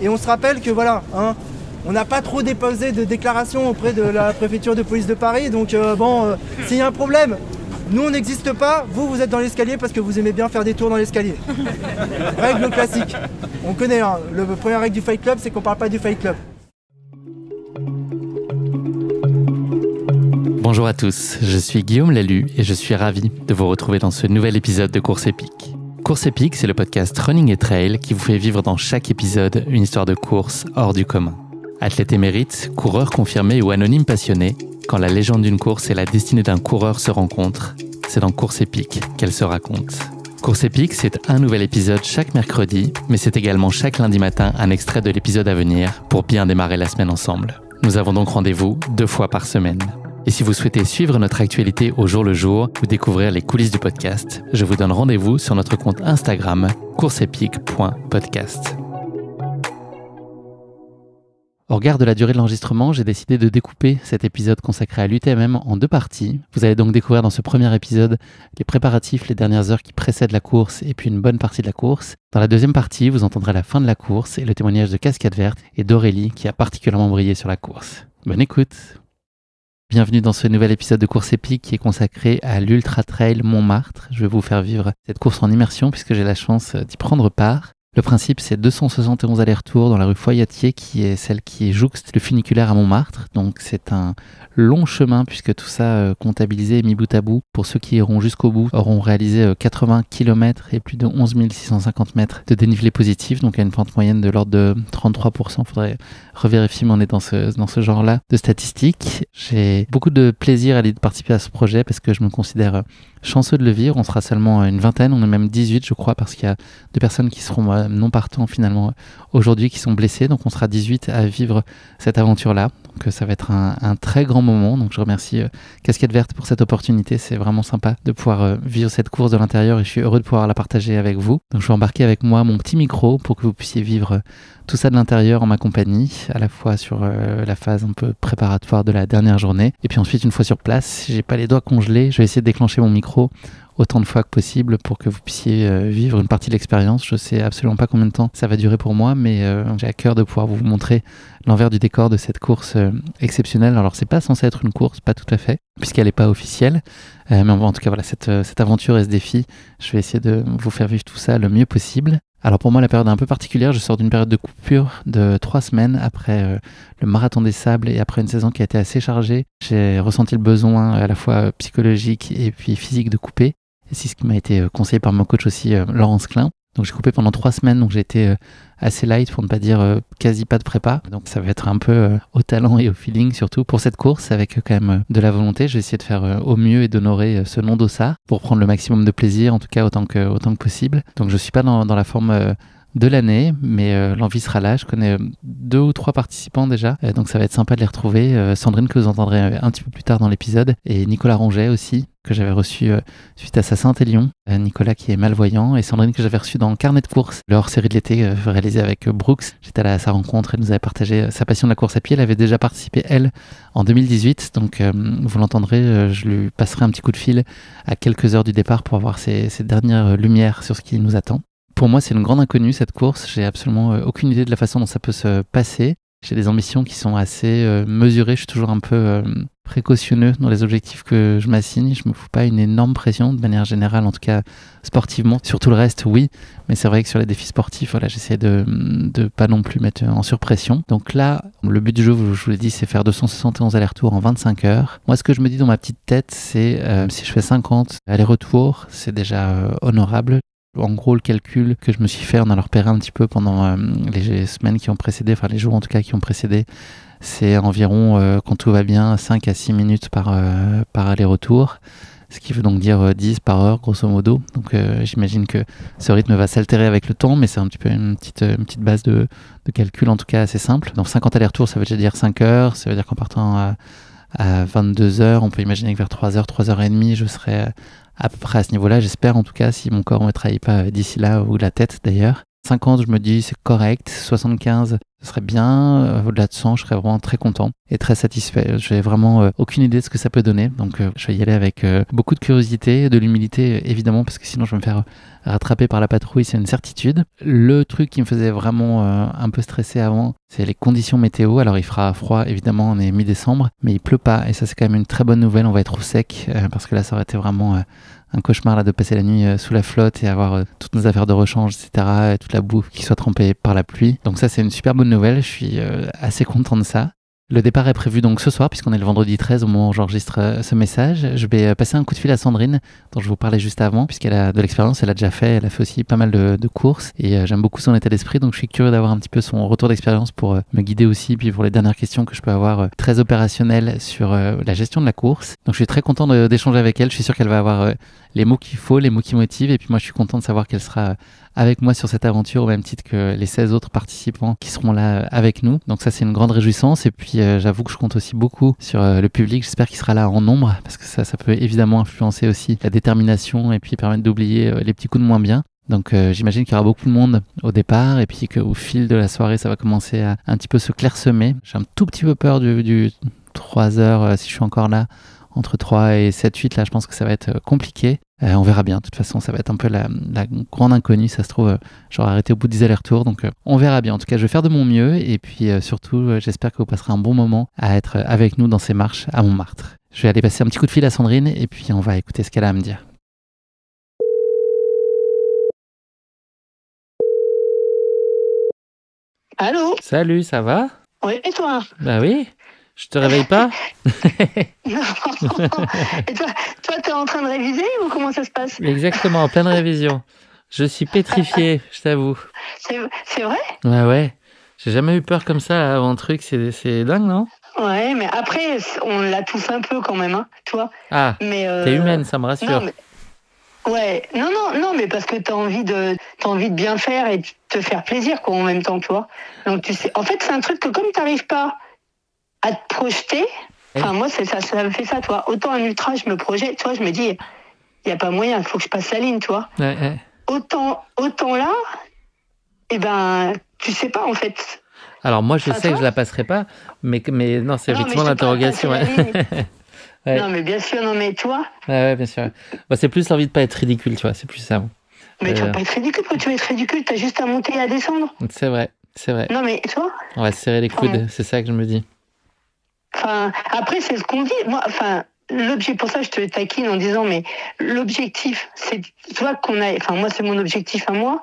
Et on se rappelle que voilà, on n'a pas trop déposé de déclaration auprès de la préfecture de police de Paris. Donc s'il y a un problème, nous on n'existe pas, vous êtes dans l'escalier parce que vous aimez bien faire des tours dans l'escalier. Règle classique. On connaît, le première règle du Fight Club, c'est qu'on ne parle pas du Fight Club. Bonjour à tous, je suis Guillaume Lalu et je suis ravi de vous retrouver dans ce nouvel épisode de Course épique. Course épique, c'est le podcast Running et Trail qui vous fait vivre dans chaque épisode une histoire de course hors du commun. Athlète émérite, coureur confirmé ou anonyme passionné, quand la légende d'une course et la destinée d'un coureur se rencontrent, c'est dans Course épique qu'elle se raconte. Course épique, c'est un nouvel épisode chaque mercredi, mais c'est également chaque lundi matin un extrait de l'épisode à venir pour bien démarrer la semaine ensemble. Nous avons donc rendez-vous 2 fois par semaine. Et si vous souhaitez suivre notre actualité au jour le jour ou découvrir les coulisses du podcast, je vous donne rendez-vous sur notre compte Instagram courseepique.podcast. Au regard de la durée de l'enregistrement, j'ai décidé de découper cet épisode consacré à l'UTMM en 2 parties. Vous allez donc découvrir dans ce premier épisode les préparatifs, les dernières heures qui précèdent la course et puis une bonne partie de la course. Dans la deuxième partie, vous entendrez la fin de la course et le témoignage de Casquette Verte et d'Aurélie qui a particulièrement brillé sur la course. Bonne écoute! Bienvenue dans ce nouvel épisode de Course épique qui est consacré à l'Ultra Trail Montmartre. Je vais vous faire vivre cette course en immersion puisque j'ai la chance d'y prendre part. Le principe, c'est 271 allers-retours dans la rue Foyatier, qui est celle qui jouxte le funiculaire à Montmartre. Donc c'est un long chemin puisque tout ça comptabilisé et mis bout à bout. Pour ceux qui iront jusqu'au bout, auront réalisé 80 km et plus de 11 650 mètres de dénivelé positif. Donc à une pente moyenne de l'ordre de 33%. Faudrait revérifier, mais on est dans ce genre-là de statistiques. J'ai beaucoup de plaisir à aller participer à ce projet parce que je me considère chanceux de le vivre. On sera seulement une vingtaine, on est même 18 je crois, parce qu'il y a 2 personnes qui seront non partants finalement aujourd'hui, qui sont blessées. Donc on sera 18 à vivre cette aventure-là. Donc ça va être un très grand moment. Donc je remercie Casquette Verte pour cette opportunité. C'est vraiment sympa de pouvoir vivre cette course de l'intérieur et je suis heureux de pouvoir la partager avec vous. Donc je vais embarquer avec moi mon petit micro pour que vous puissiez vivre tout ça de l'intérieur en ma compagnie, à la fois sur la phase un peu préparatoire de la dernière journée. Et puis ensuite, une fois sur place, si j'ai pas les doigts congelés, je vais essayer de déclencher mon micro autant de fois que possible pour que vous puissiez vivre une partie de l'expérience. Je sais absolument pas combien de temps ça va durer pour moi, mais j'ai à cœur de pouvoir vous montrer l'envers du décor de cette course exceptionnelle. Alors c'est pas censé être une course, pas tout à fait, puisqu'elle n'est pas officielle, mais en tout cas voilà, cette aventure et ce défi, je vais essayer de vous faire vivre tout ça le mieux possible. Alors pour moi, la période est un peu particulière. Je sors d'une période de coupure de 3 semaines après le marathon des sables et après une saison qui a été assez chargée. J'ai ressenti le besoin à la fois psychologique et puis physique de couper. Et c'est ce qui m'a été conseillé par mon coach aussi, Laurence Klein. Donc j'ai coupé pendant 3 semaines, donc j'ai été assez light pour ne pas dire quasi pas de prépa. Donc ça va être un peu au talent et au feeling surtout pour cette course avec quand même de la volonté. Je vais essayer de faire au mieux et d'honorer ce nom d'Ossard pour prendre le maximum de plaisir, en tout cas autant que possible. Donc je suis pas dans la forme de l'année, mais l'envie sera là. Je connais 2 ou 3 participants déjà, donc ça va être sympa de les retrouver. Sandrine que vous entendrez un petit peu plus tard dans l'épisode, et Nicolas Ronget aussi, que j'avais reçu suite à sa Saint-Élion. Nicolas qui est malvoyant, et Sandrine que j'avais reçu dans le carnet de course, leur série de l'été réalisée avec Brooks. J'étais allé à sa rencontre, elle nous avait partagé sa passion de la course à pied. Elle avait déjà participé, elle, en 2018, donc vous l'entendrez, je lui passerai un petit coup de fil à quelques heures du départ pour avoir ses dernières lumières sur ce qui nous attend. Pour moi, c'est une grande inconnue cette course. J'ai absolument aucune idée de la façon dont ça peut se passer. J'ai des ambitions qui sont assez mesurées. Je suis toujours un peu précautionneux dans les objectifs que je m'assigne. Je me fous pas une énorme pression de manière générale, en tout cas sportivement. Sur tout le reste, oui. Mais c'est vrai que sur les défis sportifs, voilà, j'essaie de pas non plus mettre en surpression. Donc là, le but du jeu, je vous l'ai dit, c'est faire 271 allers-retours en 25 heures. Moi, ce que je me dis dans ma petite tête, c'est si je fais 50 allers-retours, c'est déjà honorable. En gros, le calcul que je me suis fait, on a repéré un petit peu pendant les semaines qui ont précédé, enfin les jours en tout cas qui ont précédé, c'est environ, quand tout va bien, 5 à 6 minutes par aller-retour, ce qui veut donc dire 10 par heure grosso modo. Donc j'imagine que ce rythme va s'altérer avec le temps, mais c'est un petit peu une petite base de calcul en tout cas assez simple. Donc 50 allers-retours, ça veut déjà dire 5 heures, ça veut dire qu'en partant à 22 heures, on peut imaginer que vers 3 heures, 3 heures et demie, je serai à peu près à ce niveau-là, j'espère en tout cas, si mon corps ne me trahit pas d'ici là, ou la tête d'ailleurs. 50, je me dis c'est correct. 75, ce serait bien. Au-delà de 100, je serais vraiment très content et très satisfait. J'ai vraiment aucune idée de ce que ça peut donner. Donc je vais y aller avec beaucoup de curiosité, de l'humilité évidemment, parce que sinon je vais me faire rattraper par la patrouille, c'est une certitude. Le truc qui me faisait vraiment un peu stresser avant, c'est les conditions météo. Alors il fera froid évidemment, on est mi-décembre, mais il pleut pas et ça c'est quand même une très bonne nouvelle. On va être au sec parce que là ça aurait été vraiment un cauchemar là, de passer la nuit sous la flotte et avoir toutes nos affaires de rechange, etc. Et toute la bouffe qui soit trempée par la pluie. Donc ça, c'est une super bonne nouvelle. Je suis assez content de ça. Le départ est prévu donc ce soir, puisqu'on est le vendredi 13 au moment où j'enregistre ce message. Je vais passer un coup de fil à Sandrine, dont je vous parlais juste avant, puisqu'elle a de l'expérience, elle a déjà fait, elle a fait aussi pas mal de courses, et j'aime beaucoup son état d'esprit, donc je suis curieux d'avoir un petit peu son retour d'expérience pour me guider aussi, puis pour les dernières questions que je peux avoir très opérationnelles sur la gestion de la course. Donc je suis très content d'échanger avec elle, je suis sûr qu'elle va avoir les mots qu'il faut, les mots qui motivent, et puis moi je suis content de savoir qu'elle sera avec moi sur cette aventure au même titre que les 16 autres participants qui seront là avec nous. Donc ça c'est une grande réjouissance et puis j'avoue que je compte aussi beaucoup sur le public. J'espère qu'il sera là en nombre parce que ça peut évidemment influencer aussi la détermination et puis permettre d'oublier les petits coups de moins bien. Donc j'imagine qu'il y aura beaucoup de monde au départ et puis qu'au fil de la soirée ça va commencer à un petit peu se clairsemer. J'ai un tout petit peu peur du 3 heures si je suis encore là. Entre 3 et 7, 8, là, je pense que ça va être compliqué. On verra bien. De toute façon, ça va être un peu la grande inconnue. Ça se trouve, j'aurai arrêté au bout des allers-retours. Donc, on verra bien. En tout cas, je vais faire de mon mieux. Et puis, surtout, j'espère que vous passerez un bon moment à être avec nous dans ces marches à Montmartre. Je vais aller passer un petit coup de fil à Sandrine et puis on va écouter ce qu'elle a à me dire. Allô? Salut, ça va? Oui, et toi? Bah oui. Je te réveille pas? Non. Et toi, t'es en train de réviser ou comment ça se passe? Exactement, en pleine révision. Je suis pétrifié, je t'avoue. C'est vrai? Ouais. J'ai jamais eu peur comme ça avant un truc, c'est dingue, non? Ouais, mais après, on la tousse un peu quand même, hein, toi. Ah, mais t'es humaine, ça me rassure. Non, mais... Ouais, non, mais parce que t'as envie de bien faire et de te faire plaisir, quoi, en même temps, tu vois. Donc, tu sais, en fait, c'est un truc que comme t'arrives pas à te projeter, enfin, moi, c'est ça me fait ça, toi. Autant un ultra, je me projette, toi, je me dis, il n'y a pas moyen, il faut que je passe la ligne, toi. Ouais. Autant là, eh ben, tu sais pas, en fait. Alors, moi, je sais que je la passerai pas, mais non, c'est effectivement l'interrogation. Ouais. Non, mais bien sûr, non, mais toi. Ouais, bien sûr. Bah, c'est plus l'envie de pas être ridicule, tu vois, c'est plus ça. Mais tu vas pas être ridicule, quand tu vas être ridicule, t'as juste à monter et à descendre. C'est vrai. Non, mais toi. On va se serrer les coudes, c'est ça que je me dis. Enfin, après, c'est ce qu'on dit. Moi, enfin, l'objectif, pour ça, je te taquine en disant, mais l'objectif, c'est, tu vois, moi, c'est mon objectif à moi,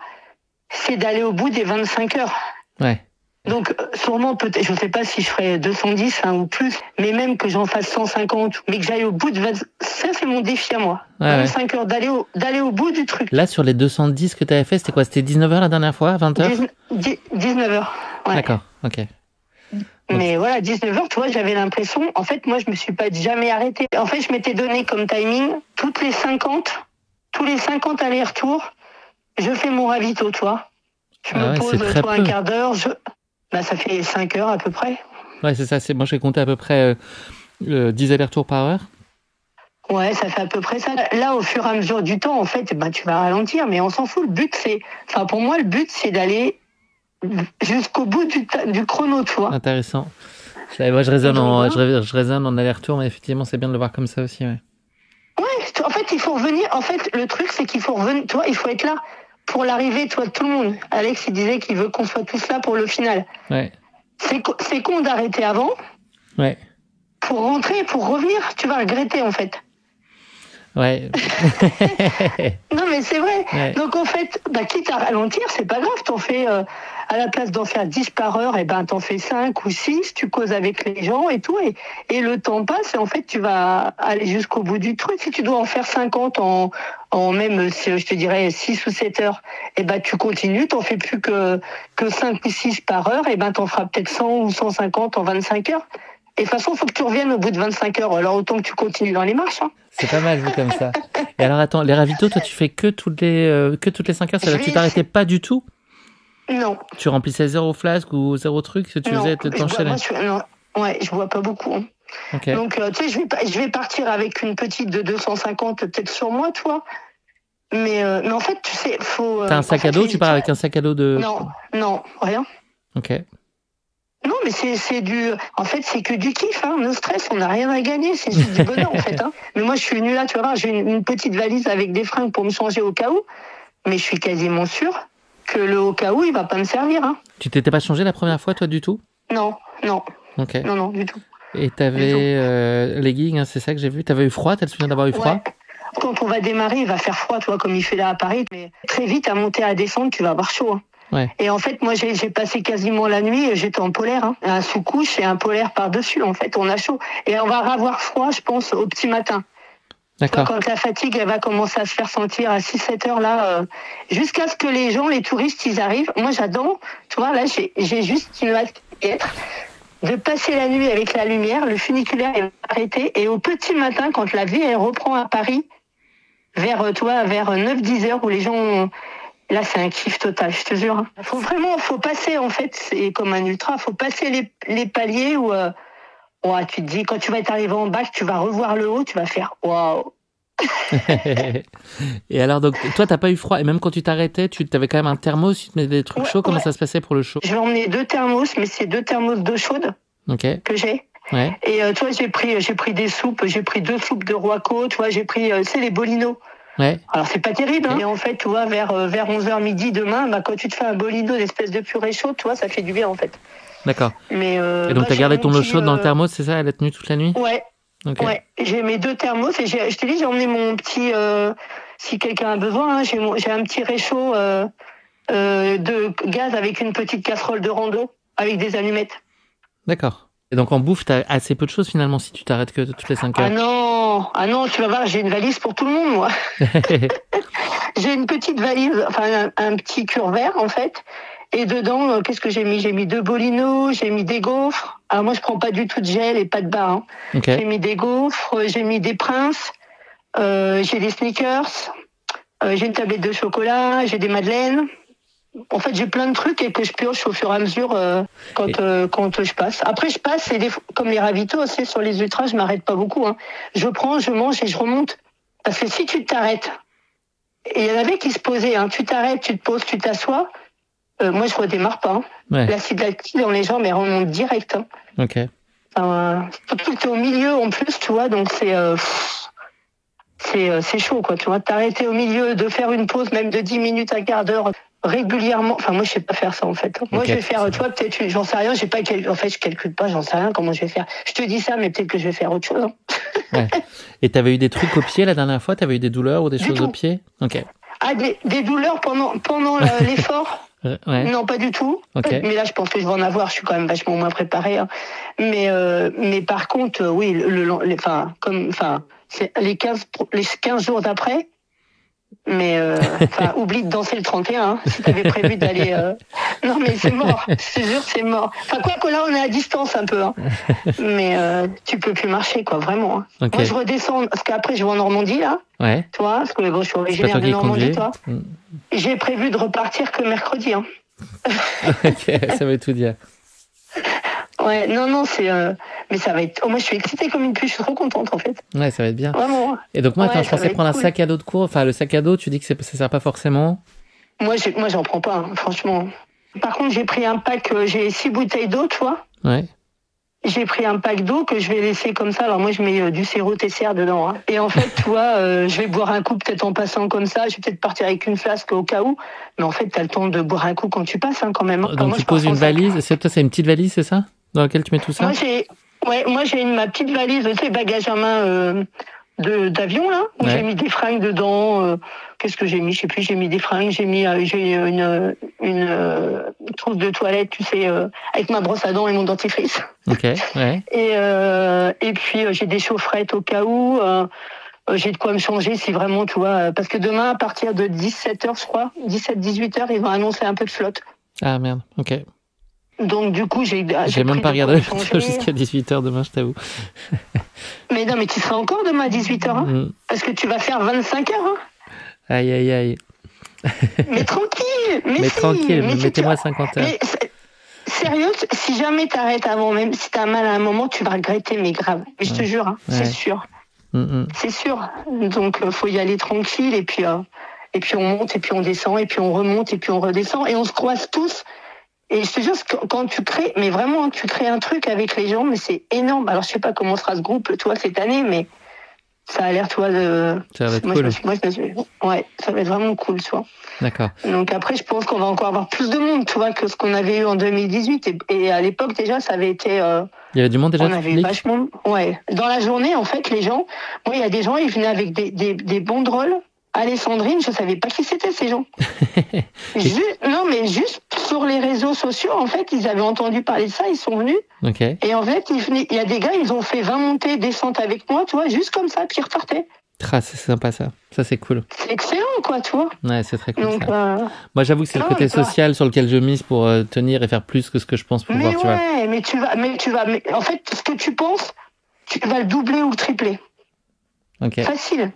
c'est d'aller au bout des 25 heures. Ouais. Donc, sûrement, peut-être, je sais pas si je ferai 210 ou plus, mais même que j'en fasse 150, mais que j'aille au bout de 20, ça, c'est mon défi à moi. 25 heures, d'aller au bout du truc. Là, sur les 210 que tu avais fait, c'était quoi? C'était 19 heures la dernière fois, 20 heures? 19 heures, ouais. D'accord, ok. Mais voilà, 19 heures, tu vois, j'avais l'impression, en fait, moi, je me suis pas jamais arrêtée. En fait, je m'étais donné comme timing, tous les 50 allers-retours, je fais mon ravito, toi. Je me pose toi un quart d'heure, ça fait 5 heures à peu près. Ouais, c'est ça, moi j'ai compté à peu près 10 allers-retours par heure. Ouais, ça fait à peu près ça. Là, au fur et à mesure du temps, en fait, tu vas ralentir, mais on s'en fout. Le but, pour moi, le but, c'est d'aller jusqu'au bout du chrono, tu vois. Intéressant. Moi, je raisonne en aller-retour, mais effectivement, c'est bien de le voir comme ça aussi, ouais. Ouais, en fait, il faut revenir. En fait, le truc, c'est qu'il faut revenir. Tu vois, il faut être là pour l'arrivée, toi, de tout le monde. Alex, il disait qu'il veut qu'on soit tous là pour le final. Ouais. C'est con d'arrêter avant. Ouais. Pour rentrer, pour revenir, tu vas regretter, en fait. Ouais. Non, mais c'est vrai. Ouais. Donc, en fait, quitte à ralentir, c'est pas grave. T'en fais, à la place d'en faire 10 par heure, t'en fais 5 ou 6, tu causes avec les gens et tout, et le temps passe, et en fait, tu vas aller jusqu'au bout du truc. Si tu dois en faire 50 en même, je te dirais, 6 ou 7 heures, tu continues, t'en fais plus que 5 ou 6 par heure, t'en feras peut-être 100 ou 150 en 25 heures. Et de toute façon, il faut que tu reviennes au bout de 25 heures. Alors, autant que tu continues dans les marches. Hein. C'est pas mal vu comme ça. Et alors, attends, les ravitaux, toi, tu fais que toutes les 5 heures. C'est-à-dire que tu t'arrêtais pas du tout? Non. Tu remplissais 0 flasque ou 0 truc que tu faisais t'enchaîner? Non, ouais, je bois pas beaucoup. Hein. Okay. Donc, tu sais, je vais partir avec une petite de 250 peut-être sur moi, toi. Mais en fait, tu sais, faut. T'as un sac à dos? Tu pars avec un sac à dos de... Non, rien. Ok. Non, mais c'est du. En fait, c'est que du kiff, hein. No stress, on n'a rien à gagner, c'est juste du bonheur, en fait. Hein. Mais moi, je suis venue là, tu vas voir, j'ai une petite valise avec des fringues pour me changer au cas où, mais je suis quasiment sûre que le au cas où, il va pas me servir. Hein. Tu t'étais pas changé la première fois, toi, du tout? Non. Ok. Non, du tout. Et t'avais leggings, hein, c'est ça que j'ai vu. T'avais eu froid? T'as le souvenir d'avoir eu froid? Ouais. Quand on va démarrer, il va faire froid, toi, comme il fait là à Paris. Mais très vite, à monter, à descendre, tu vas avoir chaud. Hein. Ouais. Et en fait, moi, j'ai passé quasiment la nuit, j'étais en polaire, hein. Un sous-couche et un polaire par-dessus. En fait, on a chaud. Et on va avoir froid, je pense, au petit matin. D'accord. Quand la fatigue, elle va commencer à se faire sentir à 6-7 heures, là, jusqu'à ce que les touristes, ils arrivent. Moi, j'adore. Tu vois, là, j'ai juste une hâte de passer la nuit avec la lumière, le funiculaire est arrêté, et au petit matin, quand la vie, elle reprend à Paris, vers 9-10 heures, où les gens... Là, c'est un kiff total, je te jure. Faut passer, en fait, c'est comme un ultra, faut passer les paliers où, tu te dis, quand tu vas être arrivé en bas, tu vas revoir le haut, tu vas faire, waouh. Et alors, donc, toi, t'as pas eu froid, et même quand tu t'arrêtais, tu avais quand même un thermos, tu te mettais des trucs chauds, comment ça se passait pour le chaud? Je vais emmener 2 thermos, mais c'est 2 thermos d'eau chaude que j'ai. Ouais. Et toi, j'ai pris des soupes, j'ai pris 2 soupes de Roaco, tu vois, j'ai pris, les bolinos. Ouais. Alors c'est pas terrible, hein. Et en fait, tu vois, vers 11h midi demain, quand tu te fais un bolino d'espèce de purée chaude, tu vois, ça fait du bien en fait. D'accord. Mais et donc t'as gardé ton eau chaude dans le thermos, c'est ça? Elle a tenu toute la nuit? Ouais. Okay. Ouais. J'ai mes 2 thermos et je te dis, j'ai emmené mon petit, si quelqu'un a besoin, hein, j'ai un petit réchaud de gaz avec une petite casserole de rando avec des allumettes. D'accord. Et donc en bouffe, t'as assez peu de choses finalement si tu t'arrêtes que toutes les 5 heures. Ah non, tu vas voir, j'ai une valise pour tout le monde, moi. J'ai une petite valise, enfin un petit cure-vert en fait. Et dedans, qu'est-ce que j'ai mis? J'ai mis 2 bolinos, j'ai mis des gaufres. Alors moi, je prends pas du tout de gel et pas de bain. Hein. Okay. J'ai mis des gaufres, j'ai mis des Princes, j'ai des Snickers, j'ai une tablette de chocolat, j'ai des madeleines. En fait, j'ai plein de trucs et que je pioche au fur et à mesure quand je passe. Après, je passe et comme les ravitaux aussi sur les ultras, je m'arrête pas beaucoup. Hein. Je prends, je mange et je remonte. Parce que si tu t'arrêtes, et il y en avait qui se posaient, hein, tu t'arrêtes, tu te poses, tu t'assois. Moi, je redémarre pas. Hein. Ouais. L'acide lactique dans les jambes, elle remonte direct. Hein. Ok. Surtout que t'es au milieu en plus, tu vois, donc c'est chaud, quoi. Tu vois, t'arrêter au milieu, de faire une pause, même de 10 minutes, un quart d'heure. Régulièrement, enfin moi je sais pas faire ça en fait. Moi je vais faire, tu vois, peut-être, j'en sais rien, en fait je calcule pas, j'en sais rien comment je vais faire. Je te dis ça, mais peut-être que je vais faire autre chose. Hein. Ouais. Et t'avais eu des trucs au pied la dernière fois? T'avais eu des douleurs ou des choses au pied? Ok. Ah, des douleurs pendant l'effort? Ouais. Non, pas du tout. Okay. Mais là je pense que je vais en avoir, je suis quand même vachement moins préparée. Hein. Mais par contre, oui, c'est les 15 jours d'après. Mais oublie de danser le 31 hein, si t'avais prévu d'aller non mais c'est mort, je te jure c'est mort. Enfin quoi que là on est à distance un peu hein. Mais tu peux plus marcher quoi vraiment hein. Okay. Moi je redescends parce qu'après je vais en Normandie là. Ouais. Tu vois parce que bon, je suis originaire de Normandie toi. J'ai prévu de repartir que mercredi hein. Ok, ça veut tout dire. Ouais, non, c'est... mais ça va être... Oh, moi, je suis excitée comme une puce, je suis trop contente, en fait. Ouais, ça va être bien. Vraiment. Et donc, moi, attends, je pensais prendre un sac à dos de cours. Enfin, le sac à dos, tu dis que ça sert pas forcément. Moi, j'en prends pas, hein, franchement. Par contre, j'ai pris un pack... j'ai 6 bouteilles d'eau, tu vois. Ouais. J'ai pris un pack d'eau que je vais laisser comme ça. Alors, moi, je mets du sirop TCR dedans. Hein. Et en fait, tu vois, je vais boire un coup peut-être en passant comme ça. Je vais peut-être partir avec une flasque au cas où. Mais en fait, t'as le temps de boire un coup quand tu passes, hein, quand même. Hein. Donc, tu poses une valise. C'est une petite valise, c'est ça? Dans laquelle tu mets tout ça? Moi j'ai ma petite valise, tu sais, bagage à main d'avion là, où j'ai mis des fringues dedans. Qu'est-ce que j'ai mis? Je sais plus. J'ai mis des fringues. J'ai une trousse de toilette, tu sais, avec ma brosse à dents et mon dentifrice. Ok. Ouais. Et puis j'ai des chaufferettes au cas où. J'ai de quoi me changer si vraiment, tu vois, parce que demain à partir de 17h, je crois, 17-18h, ils vont annoncer un peu de flotte. Ah merde. Ok. Donc du coup, j'ai même pas regardé jusqu'à 18h demain, je t'avoue. Mais non, mais tu seras encore demain à 18h, hein, parce que tu vas faire 25h. Hein. Aïe, aïe, aïe. Mais tranquille. Mais tranquille, mettez-moi 50 heures. Mais, sérieux, si jamais t'arrêtes avant, même si t'as mal à un moment, tu vas regretter, mais grave. Mais je te jure, hein, c'est sûr. C'est sûr. Donc faut y aller tranquille et puis et puis on monte, et puis on descend, et puis on remonte, et puis on redescend, et on se croise tous. Et je te jure, quand tu crées, mais vraiment, tu crées un truc avec les gens, mais c'est énorme. Alors, je sais pas comment sera ce groupe, toi, cette année, mais ça a l'air, toi, de... Ça va être cool. Ouais, ça va être vraiment cool, tu vois. D'accord. Donc après, je pense qu'on va encore avoir plus de monde, tu vois, que ce qu'on avait eu en 2018. Et à l'époque, déjà, ça avait été... Il y avait du monde déjà. On avait eu vachement... Ouais. Dans la journée, en fait, les gens... Moi, il y a des gens, ils venaient avec des banderoles. Alessandrine, je savais pas qui c'était, ces gens. Non, mais juste sur les réseaux sociaux, en fait, ils avaient entendu parler de ça, ils sont venus. Okay. Et en fait, il y a des gars, ils ont fait 20 montées, descentes avec moi, tu vois, juste comme ça, puis ils repartaient. Ah, c'est sympa ça. Ça, c'est cool. C'est excellent, quoi, tu vois. Ouais, c'est très cool. Donc, moi, j'avoue que c'est le côté social sur lequel je mise pour tenir et faire plus que ce que je pense pouvoir, tu vois. Mais en fait, ce que tu penses, tu vas le doubler ou le tripler. Ok. Facile.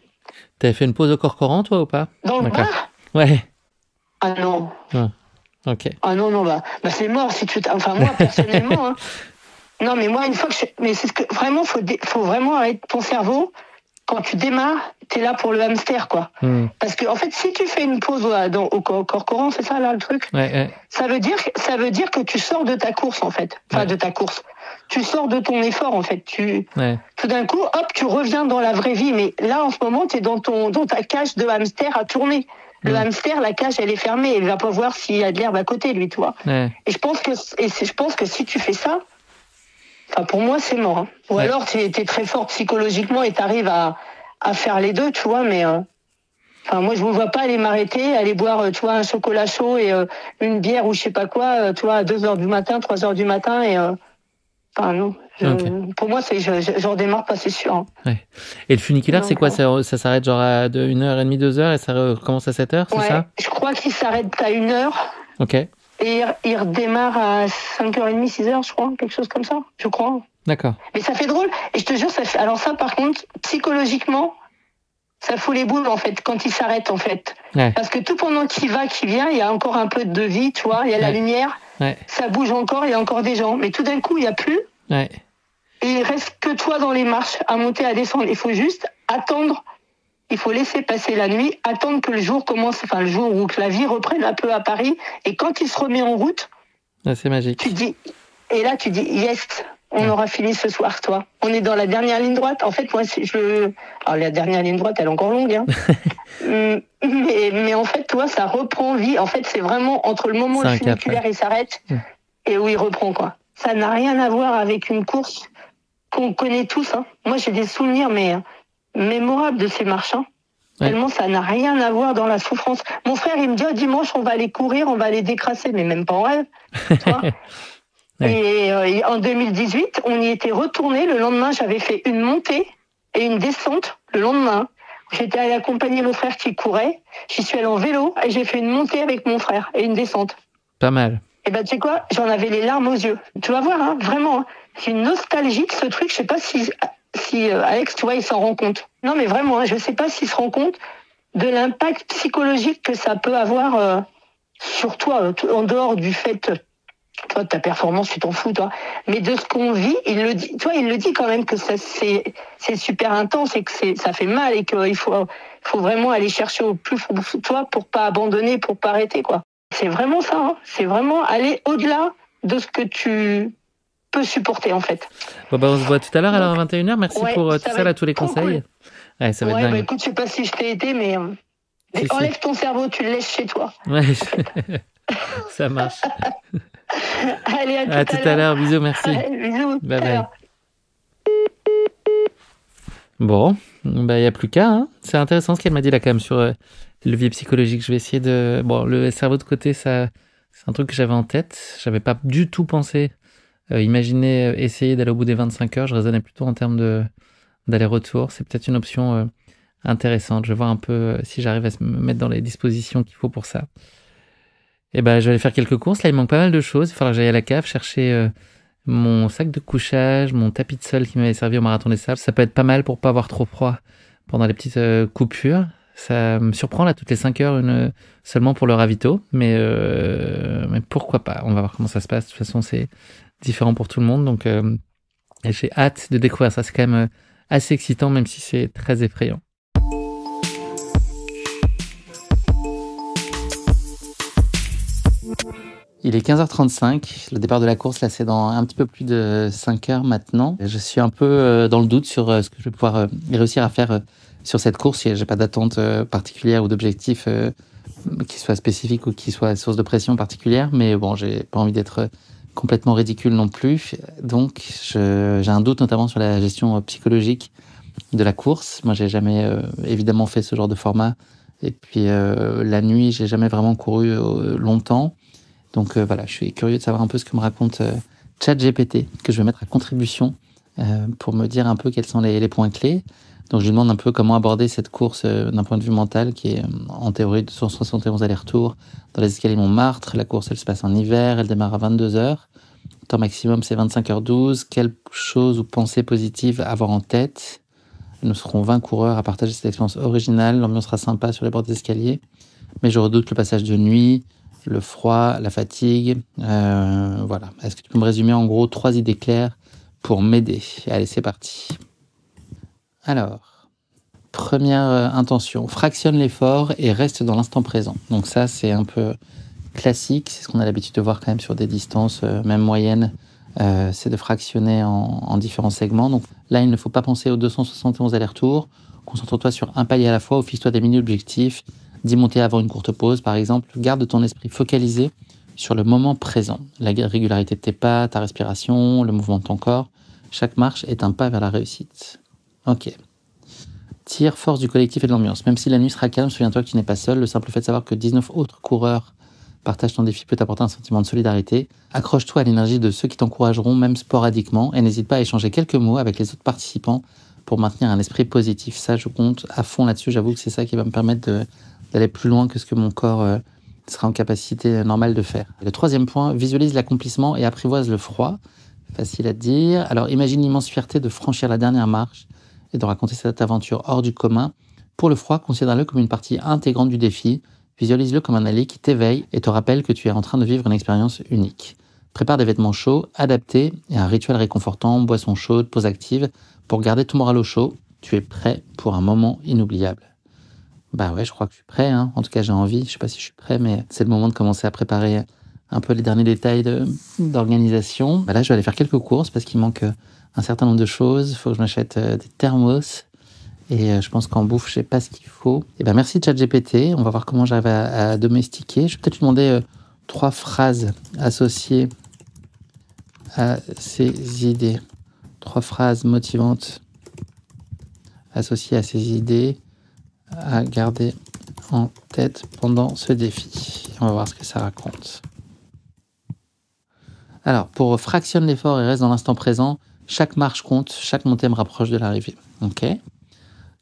T'avais fait une pause au Corcoran, toi, ou pas? Dans le bar? Ouais. Ah non. Ouais. Ok. Ah non, bah c'est mort si tu... Enfin, moi, personnellement, hein. Non, mais moi, une fois que mais c'est ce que... Vraiment, faut vraiment arrêter ton cerveau. Quand tu démarres, t'es là pour le hamster, quoi. Parce que, en fait, si tu fais une pause au Corcoran, c'est ça, là, le truc? Ouais. Ça veut dire que tu sors de ta course, en fait. Enfin, de ta course. Tu sors de ton effort, en fait. Tout d'un coup, hop, tu reviens dans la vraie vie. Mais là, en ce moment, t'es dans ta cage de hamster à tourner. Le hamster, la cage, elle est fermée. Il va pas voir s'il y a de l'herbe à côté, lui, tu vois. Et je pense que si tu fais ça, enfin, pour moi, c'est mort. Hein. Ou alors, t'es très fort psychologiquement et t'arrives à faire les deux, tu vois, mais... Enfin, moi, je ne me vois pas aller m'arrêter, aller boire, tu vois, un chocolat chaud et une bière ou je sais pas quoi, tu vois, à 2h du matin, 3h du matin et... Enfin, non. Pour moi, je redémarre pas, c'est sûr. Hein. Ouais. Et le funiculaire, c'est quoi? Ça s'arrête genre à 1h30, 2h et ça recommence à 7h, c'est ça? Je crois qu'il s'arrête à 1h. Ok. Et il redémarre à 5h30, 6h, je crois, quelque chose comme ça, je crois. D'accord. Mais ça fait drôle. Et je te jure, ça fait... Alors ça, par contre, psychologiquement, ça fout les boules, en fait, quand il s'arrête, en fait. Ouais. Parce que tout pendant qu'il va, qu'il vient, il y a encore un peu de vie, tu vois, il y a la lumière, ça bouge encore, il y a encore des gens. Mais tout d'un coup, il n'y a plus. Ouais. Et il reste que toi dans les marches, à monter, à descendre. Il faut juste attendre, il faut laisser passer la nuit, attendre que le jour commence, enfin le jour où que la vie reprenne un peu à Paris. Et quand il se remet en route, c'est magique. Tu dis, yes, on aura fini ce soir, toi. On est dans la dernière ligne droite. En fait, moi, alors la dernière ligne droite, elle est encore longue, hein. mais en fait, toi, ça reprend vie. En fait, c'est vraiment entre le moment où le funiculaire il s'arrête et où il reprend, quoi. Ça n'a rien à voir avec une course qu'on connaît tous, hein. Moi, j'ai des souvenirs, mais mémorables de ces marches, hein. Tellement ça n'a rien à voir dans la souffrance. Mon frère, il me dit, dimanche, on va aller courir, on va aller décrasser, mais même pas en rêve, tu vois. Et en 2018, on y était retourné. Le lendemain, j'avais fait une montée et une descente le lendemain. J'étais allée accompagner mon frère qui courait. J'y suis allée en vélo et j'ai fait une montée avec mon frère et une descente. Pas mal. Et tu sais quoi? J'en avais les larmes aux yeux. Tu vas voir, hein, vraiment. Hein. C'est nostalgique, ce truc. Je sais pas si Alex, tu vois, il s'en rend compte. Non, mais vraiment, hein, je sais pas s'il se rend compte de l'impact psychologique que ça peut avoir sur toi, en dehors du fait... Toi, de ta performance, tu t'en fous, toi. Mais de ce qu'on vit, il le dit. Toi, il le dit quand même que ça, c'est super intense et que ça fait mal et qu'il faut vraiment aller chercher au plus fond de toi pour pas abandonner, pour pas arrêter, quoi. C'est vraiment ça, hein. C'est vraiment aller au-delà de ce que tu peux supporter, en fait. Bon, on se voit tout à l'heure, alors à 21h. Merci pour tout ça, là, tous les conseils. Cool. Ouais, ça va être dingue. Écoute, je sais pas si je t'ai aidé, mais enlève ton cerveau, tu le laisses chez toi. Ouais, ça marche. Allez, à tout à l'heure. Bisous, merci. Allez, bisous. Bye bye. Bon, il n'y a plus qu'à. Hein. C'est intéressant ce qu'elle m'a dit là quand même sur le levier psychologique. Je vais essayer de... Bon, le cerveau de côté, ça, c'est un truc que j'avais en tête. Je n'avais pas du tout pensé imaginer essayer d'aller au bout des 25 heures. Je raisonnais plutôt en termes d'aller-retour. C'est peut-être une option intéressante. Je vais voir un peu si j'arrive à me mettre dans les dispositions qu'il faut pour ça. Et je vais aller faire quelques courses. Là, il manque pas mal de choses. Il va falloir que j'aille à la cave chercher mon sac de couchage, mon tapis de sol qui m'avait servi au marathon des sables. Ça peut être pas mal pour pas avoir trop froid pendant les petites coupures. Ça me surprend là toutes les 5 heures seulement pour le ravito. Mais pourquoi pas? On va voir comment ça se passe. De toute façon, c'est différent pour tout le monde. Donc, j'ai hâte de découvrir ça. C'est quand même assez excitant, même si c'est très effrayant. Il est 15h35, le départ de la course, là, c'est dans un petit peu plus de 5 heures maintenant. Je suis un peu dans le doute sur ce que je vais pouvoir réussir à faire sur cette course. J'ai pas d'attente particulière ou d'objectif qui soit spécifique ou qui soit source de pression particulière, mais bon, j'ai pas envie d'être complètement ridicule non plus. Donc, j'ai un doute notamment sur la gestion psychologique de la course. Moi, j'ai jamais évidemment fait ce genre de format. Et puis, la nuit, j'ai jamais vraiment couru longtemps. Donc voilà, je suis curieux de savoir un peu ce que me raconte ChatGPT, que je vais mettre à contribution pour me dire un peu quels sont les points clés. Donc je lui demande un peu comment aborder cette course d'un point de vue mental, qui est en théorie de 171 allers-retours dans les escaliers Montmartre. La course, elle se passe en hiver, elle démarre à 22h. Le temps maximum, c'est 25h12. Quelle chose ou pensée positive avoir en tête? Nous serons 20 coureurs à partager cette expérience originale. L'ambiance sera sympa sur les bords des escaliers, mais je redoute le passage de nuit, le froid, la fatigue, voilà. Est-ce que tu peux me résumer en gros 3 idées claires pour m'aider? Allez, c'est parti. Alors, première intention, fractionne l'effort et reste dans l'instant présent. Donc ça, c'est un peu classique, c'est ce qu'on a l'habitude de voir quand même sur des distances, même moyennes, c'est de fractionner en différents segments. Donc là, il ne faut pas penser aux 271 allers-retours. Concentre-toi sur un palier à la fois, ou fixe-toi des mini-objectifs. 10 montées avant une courte pause, par exemple. Garde ton esprit focalisé sur le moment présent. La régularité de tes pas, ta respiration, le mouvement de ton corps. Chaque marche est un pas vers la réussite. Ok. Tire force du collectif et de l'ambiance. Même si la nuit sera calme, souviens-toi que tu n'es pas seul. Le simple fait de savoir que 19 autres coureurs partagent ton défi peut t'apporter un sentiment de solidarité. Accroche-toi à l'énergie de ceux qui t'encourageront, même sporadiquement, et n'hésite pas à échanger quelques mots avec les autres participants pour maintenir un esprit positif. Ça, je compte à fond là-dessus. J'avoue que c'est ça qui va me permettre d'aller plus loin que ce que mon corps sera en capacité normale de faire. Le troisième point, visualise l'accomplissement et apprivoise le froid. Facile à dire. Alors imagine l'immense fierté de franchir la dernière marche et de raconter cette aventure hors du commun. Pour le froid, considère-le comme une partie intégrante du défi. Visualise-le comme un allié qui t'éveille et te rappelle que tu es en train de vivre une expérience unique. Prépare des vêtements chauds, adaptés et un rituel réconfortant, boisson chaude, pause active pour garder ton moral au chaud. Tu es prêt pour un moment inoubliable. Bah ouais, je crois que je suis prêt, hein. En tout cas, j'ai envie. Je sais pas si je suis prêt, mais c'est le moment de commencer à préparer un peu les derniers détails d'organisation. Bah là, je vais aller faire quelques courses parce qu'il manque un certain nombre de choses. Il faut que je m'achète des thermos. Et je pense qu'en bouffe, je sais pas ce qu'il faut. Et ben merci ChatGPT. On va voir comment j'arrive à domestiquer. Je vais peut-être lui demander 3 phrases associées à ces idées. 3 phrases motivantes associées à ces idées à garder en tête pendant ce défi. On va voir ce que ça raconte. Alors, pour fractionne l'effort et reste dans l'instant présent, chaque marche compte, chaque montée me rapproche de l'arrivée. Ok.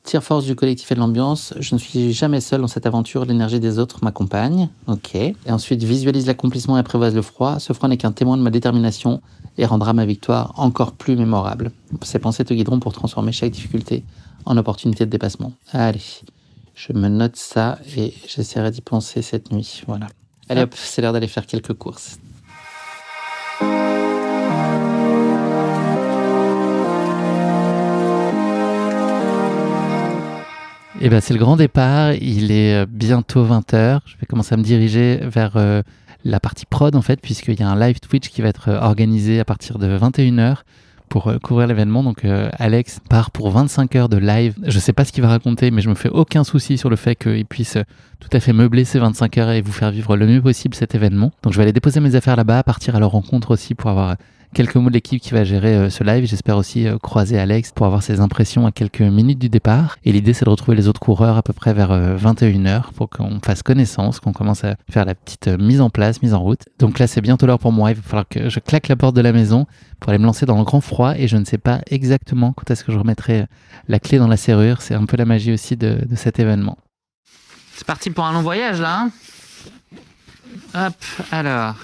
Tire force du collectif et de l'ambiance. Je ne suis jamais seul dans cette aventure, l'énergie des autres m'accompagne. Ok. Et ensuite, visualise l'accomplissement et apprivoise le froid. Ce froid n'est qu'un témoin de ma détermination et rendra ma victoire encore plus mémorable. Ces pensées te guideront pour transformer chaque difficulté en opportunité de dépassement. Allez. Je me note ça et j'essaierai d'y penser cette nuit. Voilà. Allez hop, c'est l'heure d'aller faire quelques courses. Et ben c'est le grand départ. Il est bientôt 20h. Je vais commencer à me diriger vers la partie prod en fait, puisqu'il y a un live Twitch qui va être organisé à partir de 21h. Pour couvrir l'événement. Donc Alex part pour 25 heures de live. Je sais pas ce qu'il va raconter, mais je me fais aucun souci sur le fait qu'il puisse tout à fait meubler ces 25 heures et vous faire vivre le mieux possible cet événement. Donc je vais aller déposer mes affaires là-bas, partir à leur rencontre aussi pour avoir quelques mots de l'équipe qui va gérer ce live. J'espère aussi croiser Alex pour avoir ses impressions à quelques minutes du départ. Et l'idée, c'est de retrouver les autres coureurs à peu près vers 21h pour qu'on fasse connaissance, qu'on commence à faire la petite mise en place, mise en route. Donc là, c'est bientôt l'heure pour moi. Il va falloir que je claque la porte de la maison pour aller me lancer dans le grand froid. Et je ne sais pas exactement quand est-ce que je remettrai la clé dans la serrure. C'est un peu la magie aussi de cet événement. C'est parti pour un long voyage, là. Hop, alors...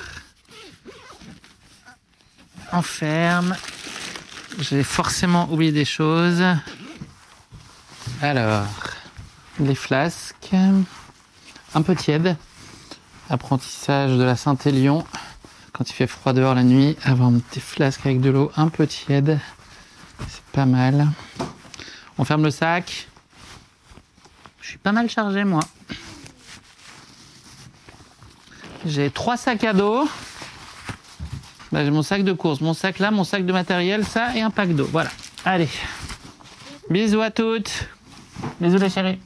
On ferme. J'ai forcément oublié des choses. Alors, les flasques. Un peu tiède. Apprentissage de la Saint-Élion. Quand il fait froid dehors la nuit, avoir des flasques avec de l'eau un peu tiède. C'est pas mal. On ferme le sac. Je suis pas mal chargé, moi. J'ai 3 sacs à dos. Bah, j'ai mon sac de course, mon sac là, mon sac de matériel, ça et un pack d'eau. Voilà. Allez. Bisous à toutes. Bisous les chéris.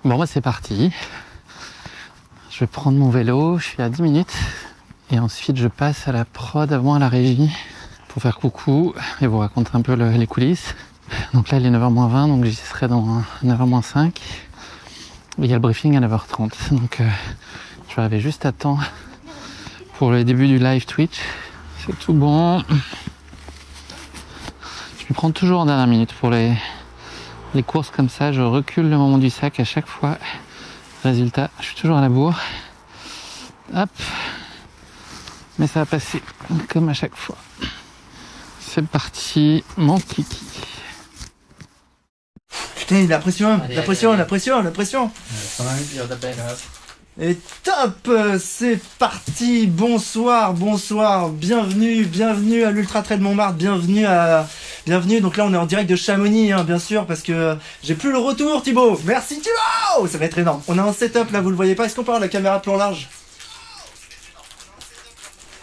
Bon, moi c'est parti. Je vais prendre mon vélo, je suis à 10 minutes. Et ensuite je passe à la prod avant à la régie pour faire coucou et vous raconter un peu les coulisses. Donc là il est 9h-20, donc j'y serai dans 9h-5. Et il y a le briefing à 9h30. Donc je vais arriver juste à temps pour le début du live Twitch. C'est tout bon. Je me prends toujours en dernière minute pour les courses comme ça. Je recule le moment du sac à chaque fois. Résultat, je suis toujours à la bourre. Hop. Mais ça va passer comme à chaque fois. C'est parti, mon kiki. Putain, la pression, la pression, la pression, la pression. Et top, c'est parti. Bonsoir, bonsoir. Bienvenue à l'Ultra Trail de Montmartre. Bienvenue. Donc là, on est en direct de Chamonix, hein, bien sûr, parce que j'ai plus le retour, Thibaut. Merci, Thibaut. Ça va être énorme. On a un setup là, vous le voyez pas. Est-ce qu'on peut avoir la caméra plan large?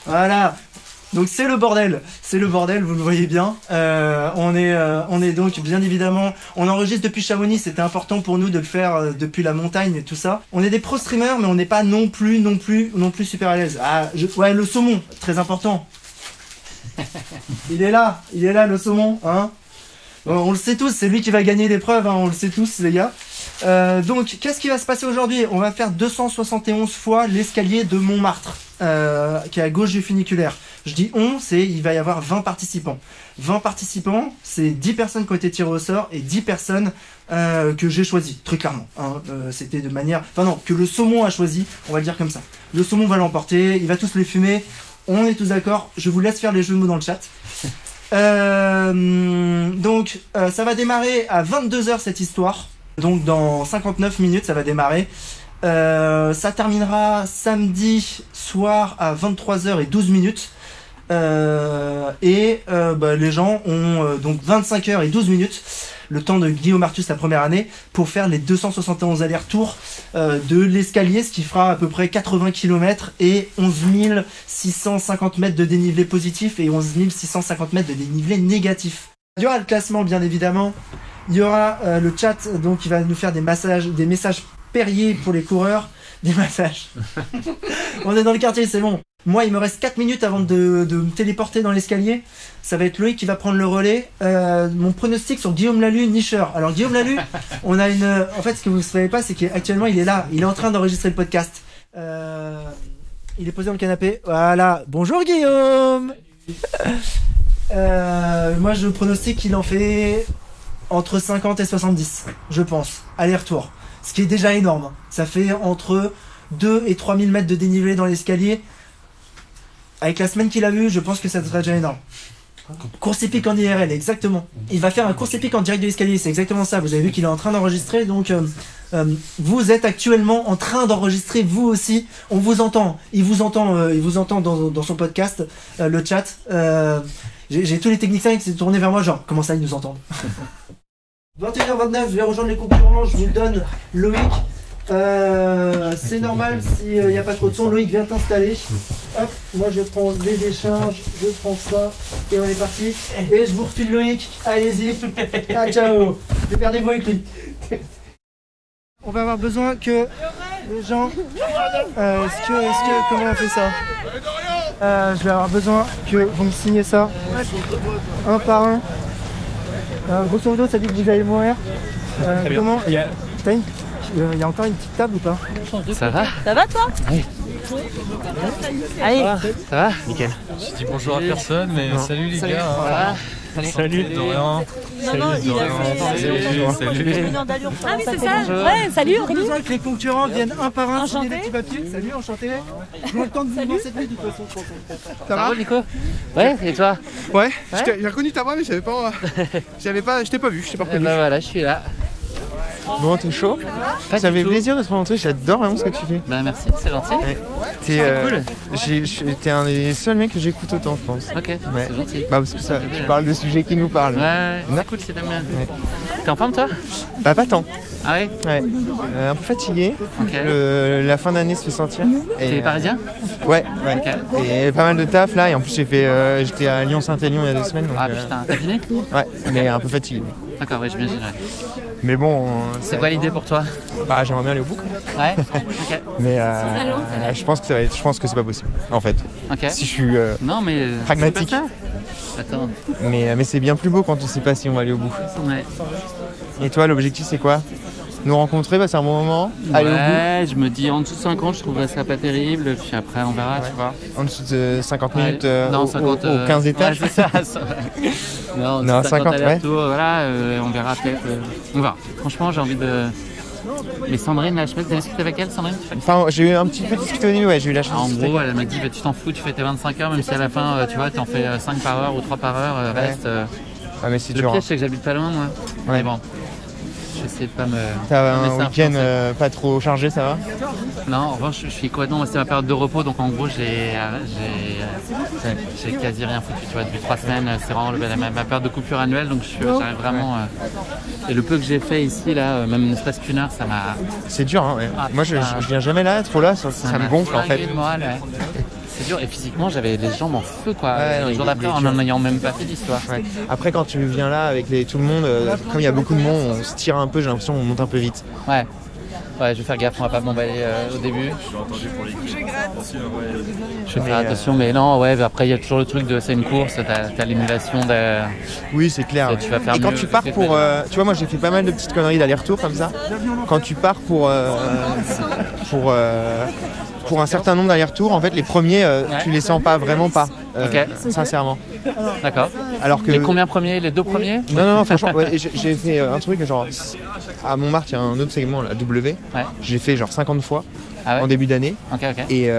Voilà. Donc c'est le bordel, vous le voyez bien. On est donc bien évidemment, on enregistre depuis Chamonix, c'était important pour nous de le faire depuis la montagne et tout ça. On est des pro streamers, mais on n'est pas non plus super à l'aise. Ouais, le saumon, très important. Il est là le saumon, hein. On le sait tous, c'est lui qui va gagner l'épreuve, hein, on le sait tous les gars. Donc qu'est-ce qui va se passer aujourd'hui? On va faire 271 fois l'escalier de Montmartre, qui est à gauche du funiculaire. Je dis il va y avoir 20 participants. 20 participants, c'est 10 personnes qui ont été tirées au sort et 10 personnes que j'ai choisies, très clairement. Hein. C'était de manière... Enfin non, que le saumon a choisi, on va le dire comme ça. Le saumon va l'emporter, il va tous les fumer, on est tous d'accord, je vous laisse faire les jeux de mots dans le chat. Donc ça va démarrer à 22h cette histoire. Donc dans 59 minutes ça va démarrer. Ça terminera samedi soir à 23h12. Les gens ont donc 25h12, le temps de Guillaume Artus la première année, pour faire les 271 allers-retours de l'escalier, ce qui fera à peu près 80 km et 11 650 mètres de dénivelé positif et 11 650 mètres de dénivelé négatif. Il y aura le classement bien évidemment, il y aura le chat donc qui va nous faire des messages Perrier pour les coureurs, des massages. On est dans le quartier, c'est bon. Moi, il me reste 4 minutes avant de me téléporter dans l'escalier. Ça va être Loïc qui va prendre le relais. Mon pronostic sur Guillaume Lalu, nicheur. Alors Guillaume Lalu, on a une... En fait, ce que vous ne savez pas, c'est qu'actuellement, il est là. Il est en train d'enregistrer le podcast. Il est posé dans le canapé. Voilà. Bonjour Guillaume. Moi, je pronostique qu'il en fait entre 50 et 70, je pense. Aller-retour. Ce qui est déjà énorme. Ça fait entre 2 et 3 000 mètres de dénivelé dans l'escalier. Avec la semaine qu'il a vue, je pense que ça serait déjà énorme. Course épique en IRL, exactement. Il va faire un course épique en direct de l'escalier, c'est exactement ça. Vous avez vu qu'il est en train d'enregistrer, donc vous êtes actuellement en train d'enregistrer, vous aussi. On vous entend, il vous entend dans son podcast, le chat. J'ai tous les techniciens qui s'est tourné vers moi, genre, comment ça ils nous entendent? 21h29, je vais rejoindre les concurrents, je vous donne Loïc. C'est normal s'il n'y a pas trop de son. Loïc, viens t'installer. Hop, moi je prends les décharges, je prends ça et on est parti. Et je vous refile Loïc, allez-y. Ah, ciao. Je vais faire des mots avec lui. On va avoir besoin que les gens... comment on fait ça? Je vais avoir besoin que vous me signez ça un par un. Grosso modo, ça dit que vous allez mourir. Comment? Il y a encore une petite table ou pas? Ça va? Ça va toi? Oui. Allez. Ça va? Nickel. Je dis bonjour à personne, mais salut les gars. Voilà. Salut Dorian. Non, il a fait... Salut. Ah oui, c'est ça. Ouais, salut. On a besoin que les concurrents viennent un par un signer Enchanté. des petits papiers. Salut, enchanté. Je le temps de vous voir cette nuit de toute façon, je pense. Ça va, Nico? Ouais, et toi? Ouais, j'ai reconnu ta voix mais j'avais pas, je t'ai pas vu, je t'ai pas reconnu. Bah voilà, je suis là. Bon, t'es chaud? Pas Ça du fait tout. plaisir de te rencontrer, j'adore vraiment ce que tu fais. Bah merci, c'est gentil. Ouais. T'es un des seuls mecs que j'écoute autant, je pense. Ok, Ouais. c'est gentil. Bah parce que ça, tu parles de sujets qui nous parlent. Ouais, Non. c'est cool, c'est bien. Ouais. T'es en forme toi? Bah pas tant. Ah ouais? Ouais. Un peu fatigué. Ok. La fin d'année se fait sentir. T'es parisien? Ouais, ouais. Ok. Et pas mal de taf là, et en plus j'étais à Lyon-Saint-Élion il y a 2 semaines. Donc, Ah putain, t'as dîné? ouais, mais un peu fatigué. D'accord, ouais, j'imagine. Mais bon, C'est quoi l'idée pour toi? bah, j'aimerais bien aller au bout. Quoi. Ouais? Ok. Mais je pense que c'est pas possible, en fait. Ok. Si je suis Non mais... pragmatique. c'est pas ça. Attends. Mais c'est bien plus beau quand on sait pas si on va aller au bout. Ouais. Et toi, l'objectif c'est quoi? Nous rencontrer, passer un bon moment, aller au bout. Ouais, je me dis en dessous de 50, je trouverais ça pas terrible, puis après on verra, tu vois. En dessous de 50 Ouais. minutes Non, au 50, 15 étages. Ouais, c'est ça. Non, Non, 50, allers-retours, voilà, on verra peut-être. On verra. Franchement, j'ai envie de... Mais Sandrine, là, je sais pas, t'as discuté avec elle, Sandrine? Enfin, j'ai eu un petit peu discuté au début, ouais, j'ai eu la chance Ah, en de discuter. gros, elle m'a dit, bah, tu t'en fous, tu fais tes 25 heures, même si à la fin, tu vois, t'en fais 5 par heure ou 3 par heure, Ouais. reste. Ah, mais c'est Le dur. piège, c'est que j'habite pas loin, moi. Ouais. Mais bon, j'essaie de pas me... T'as me un laisser week-end influencer. pas trop chargé, ça va? Non, en revanche, je suis complètement... C'est ma période de repos, donc en gros, j'ai quasi rien foutu, tu vois, depuis 3 semaines. C'est vraiment ma période de coupure annuelle, donc j'arrive vraiment... Et le peu que j'ai fait ici, là, même ne serait-ce qu'une heure, ça m'a... C'est dur, hein, ouais. Ah, Moi, je viens jamais là, trop là, ça me m'a gonfle en flingué fait. le moral, ouais. C'est dur, et physiquement, j'avais les jambes en feu, quoi. Ouais, non, le jour il est d'après, en dur. n'en ayant même pas fait d'histoire. Ouais. Après, quand tu viens là avec tout le monde, comme il y a beaucoup de monde, on se tire un peu, j'ai l'impression qu'on monte un peu vite. Ouais. Ouais, je vais faire gaffe, on va pas m'emballer au début. Je vais faire attention, mais non, ouais, après il y a toujours le truc de c'est une course, t'as l'émulation de... Oui, c'est clair. Et tu vas faire Et quand mieux, tu pars c'est pour... clair. tu vois, moi j'ai fait pas mal de petites conneries d'aller-retour comme ça. Quand tu pars pour un certain nombre d'allers-retours, en fait, les premiers, tu les sens pas, vraiment pas. Ok. Sincèrement. D'accord. Alors que... Les combien premiers? Les 2 premiers? Non, franchement, ouais, j'ai fait un truc genre... À Montmartre, il y a un autre segment, la W. Ouais. J'ai fait genre 50 fois Ah ouais? en début d'année. Ok, ok. Et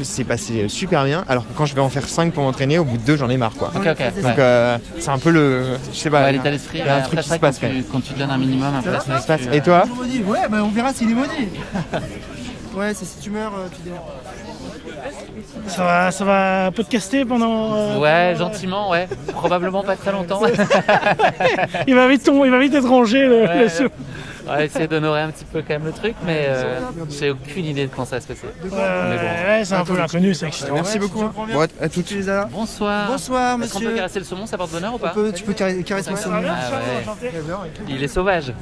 c'est passé super bien. Alors que quand je vais en faire 5 pour m'entraîner, au bout de 2, j'en ai marre, quoi. Ok, ok. Donc Ouais. c'est un peu le... Je sais pas, Ouais, l'état d'esprit, il y a un après, truc qui c'est se vrai, passe quand même. quand tu donnes un minimum, après, c'est vrai Se passe. que tu- Et toi? Maudit. Ouais, bah on verra s'il est maudit. Ouais, c'est si tu meurs, tu démarres. Ça va podcaster pendant. Ouais, gentiment, ouais. Probablement pas très longtemps. Il va vite être rangé le sou. On va essayer d'honorer un petit peu quand même le truc, mais j'ai aucune idée de quand ça va se passer. Mais bon. Ouais, c'est un peu l'inconnu, c'est excitant. Merci beaucoup. Bon, à toutes. Tu les as là. Bonsoir. Bonsoir, Est-ce qu'on peut monsieur. caresser le saumon, ça porte bonheur ou pas? Tu peux caresser mon saumon. Ah ouais. Il est sauvage.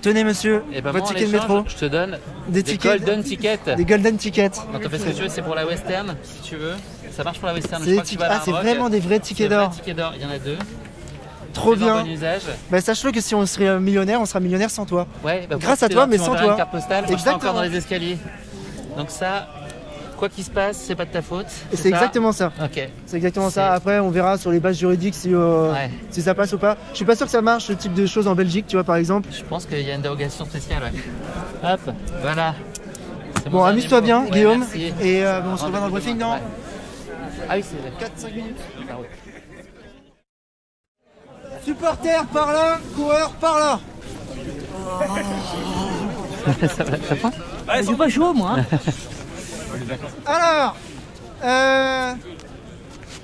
Tenez, monsieur, Et ben votre moi, en ticket de échange, métro. je te donne Des des tickets. golden tickets. Des golden tickets. Donc, t'en fais ce que tu veux, c'est pour la western, si tu veux. Ça marche pour la western. C'est Je des crois que tu vas à tickets- la ah, c'est Rock. vraiment des vrais C'est tickets des vrais d'or. tickets d'or, il y en a 2. Trop C'est en bien. bon usage. Bah, sache-le que si on serait millionnaire, on sera millionnaire sans toi. Ouais, bah, Grâce à profitez-en, toi, mais tu sans m'enverras toi. une carte postale, moi, je serai Exactement. encore dans les escaliers. Donc ça, quoi qu'il se passe, c'est pas de ta faute. Et c'est ça exactement ça. Ok. C'est exactement C'est- ça. Après, on verra sur les bases juridiques Ouais. si ça passe ou pas. Je suis pas sûr que ça marche ce type de choses en Belgique, tu vois, par exemple. Je pense qu'il y a une dérogation spéciale, ouais. Hop, voilà. C'est mon Bon, dernier amuse-toi mot. bien, Ouais, Guillaume. merci. Et on se revoit dans le briefing, non Ouais. Ah oui, c'est 4-5 minutes. ça roule. Supporter par là, coureur par là. J'ai pas chaud, moi. Alors,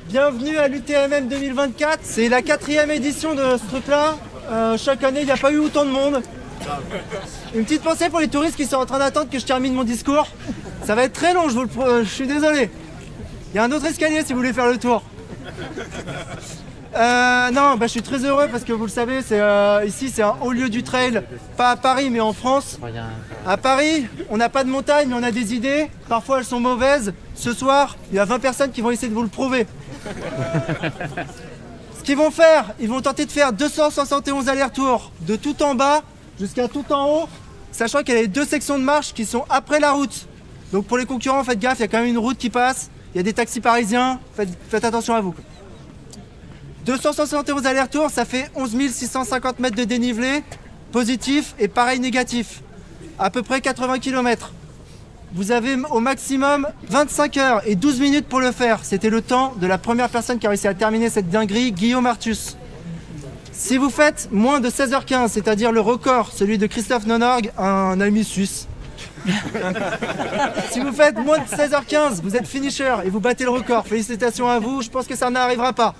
bienvenue à l'UTMM 2024. C'est la 4e édition de ce truc-là. Chaque année, il n'y a pas eu autant de monde. Une petite pensée pour les touristes qui sont en train d'attendre que je termine mon discours. Ça va être très long, je suis désolé. Il y a un autre escalier si vous voulez faire le tour. Non, bah, je suis très heureux parce que vous le savez, ici c'est un haut lieu du trail, pas à Paris mais en France. Bon, il y a un- À Paris, on n'a pas de montagne mais on a des idées. Parfois elles sont mauvaises. Ce soir, il y a 20 personnes qui vont essayer de vous le prouver. Ce qu'ils vont faire, ils vont tenter de faire 271 allers-retours de tout en bas jusqu'à tout en haut, sachant qu'il y a les 2 sections de marche qui sont après la route. Donc pour les concurrents, faites gaffe, il y a quand même une route qui passe, il y a des taxis parisiens, faites attention à vous. 271 allers-retours, ça fait 11 650 mètres de dénivelé, positif et pareil négatif. À peu près 80 km. Vous avez au maximum 25 heures et 12 minutes pour le faire. C'était le temps de la première personne qui a réussi à terminer cette dinguerie, Guillaume Artus. Si vous faites moins de 16h15, c'est-à-dire le record, celui de Christophe Nonorg, un ami suisse. Si vous faites moins de 16h15, vous êtes finisher et vous battez le record. Félicitations à vous, je pense que ça n'arrivera pas.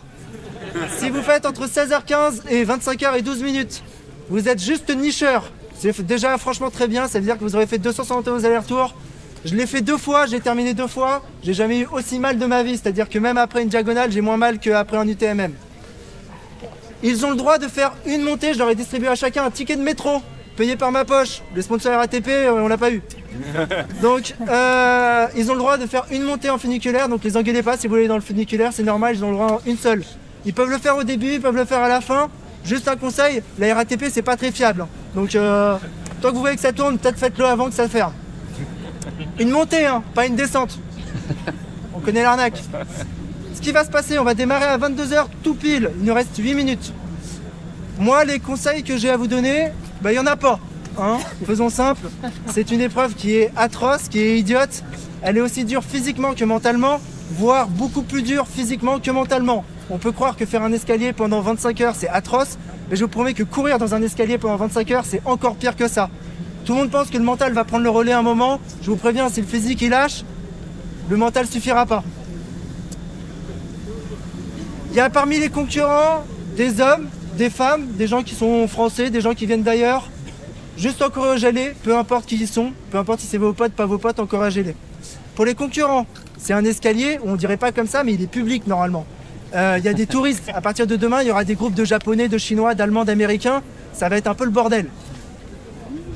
Si vous faites entre 16h15 et 25h et 12 minutes, vous êtes juste nicheur. C'est déjà franchement très bien, ça veut dire que vous aurez fait 271 allers-retours. Je l'ai fait 2 fois, j'ai terminé 2 fois. J'ai jamais eu aussi mal de ma vie, c'est-à-dire que même après une diagonale, j'ai moins mal qu'après un UTMM. Ils ont le droit de faire une montée, je leur ai distribué à chacun un ticket de métro, payé par ma poche. Le sponsor RATP, on l'a pas eu. Donc, ils ont le droit de faire une montée en funiculaire, donc les engueulez pas si vous voulez dans le funiculaire, c'est normal, ils ont le droit à une seule. Ils peuvent le faire au début, ils peuvent le faire à la fin. Juste un conseil, la RATP c'est pas très fiable. Donc, tant que vous voyez que ça tourne, peut-être faites-le avant que ça ferme. Une montée, hein, pas une descente. On connaît l'arnaque. Ce qui va se passer, on va démarrer à 22h tout pile, il nous reste 8 minutes. Moi, les conseils que j'ai à vous donner, il n'y en a pas. Hein, faisons simple, c'est une épreuve qui est atroce, qui est idiote. Elle est aussi dure physiquement que mentalement, voire beaucoup plus dure physiquement que mentalement. On peut croire que faire un escalier pendant 25 heures, c'est atroce, mais je vous promets que courir dans un escalier pendant 25 heures, c'est encore pire que ça. Tout le monde pense que le mental va prendre le relais un moment. Je vous préviens, si le physique il lâche, le mental suffira pas. Il y a parmi les concurrents des hommes, des femmes, des gens qui sont français, des gens qui viennent d'ailleurs. Juste encouragez-les, peu importe qui ils sont, peu importe si c'est vos potes, pas vos potes, encouragez-les. Pour les concurrents, c'est un escalier, on dirait pas comme ça, mais il est public normalement. Il y a des touristes, à partir de demain, il y aura des groupes de Japonais, de Chinois, d'Allemands, d'Américains, ça va être un peu le bordel.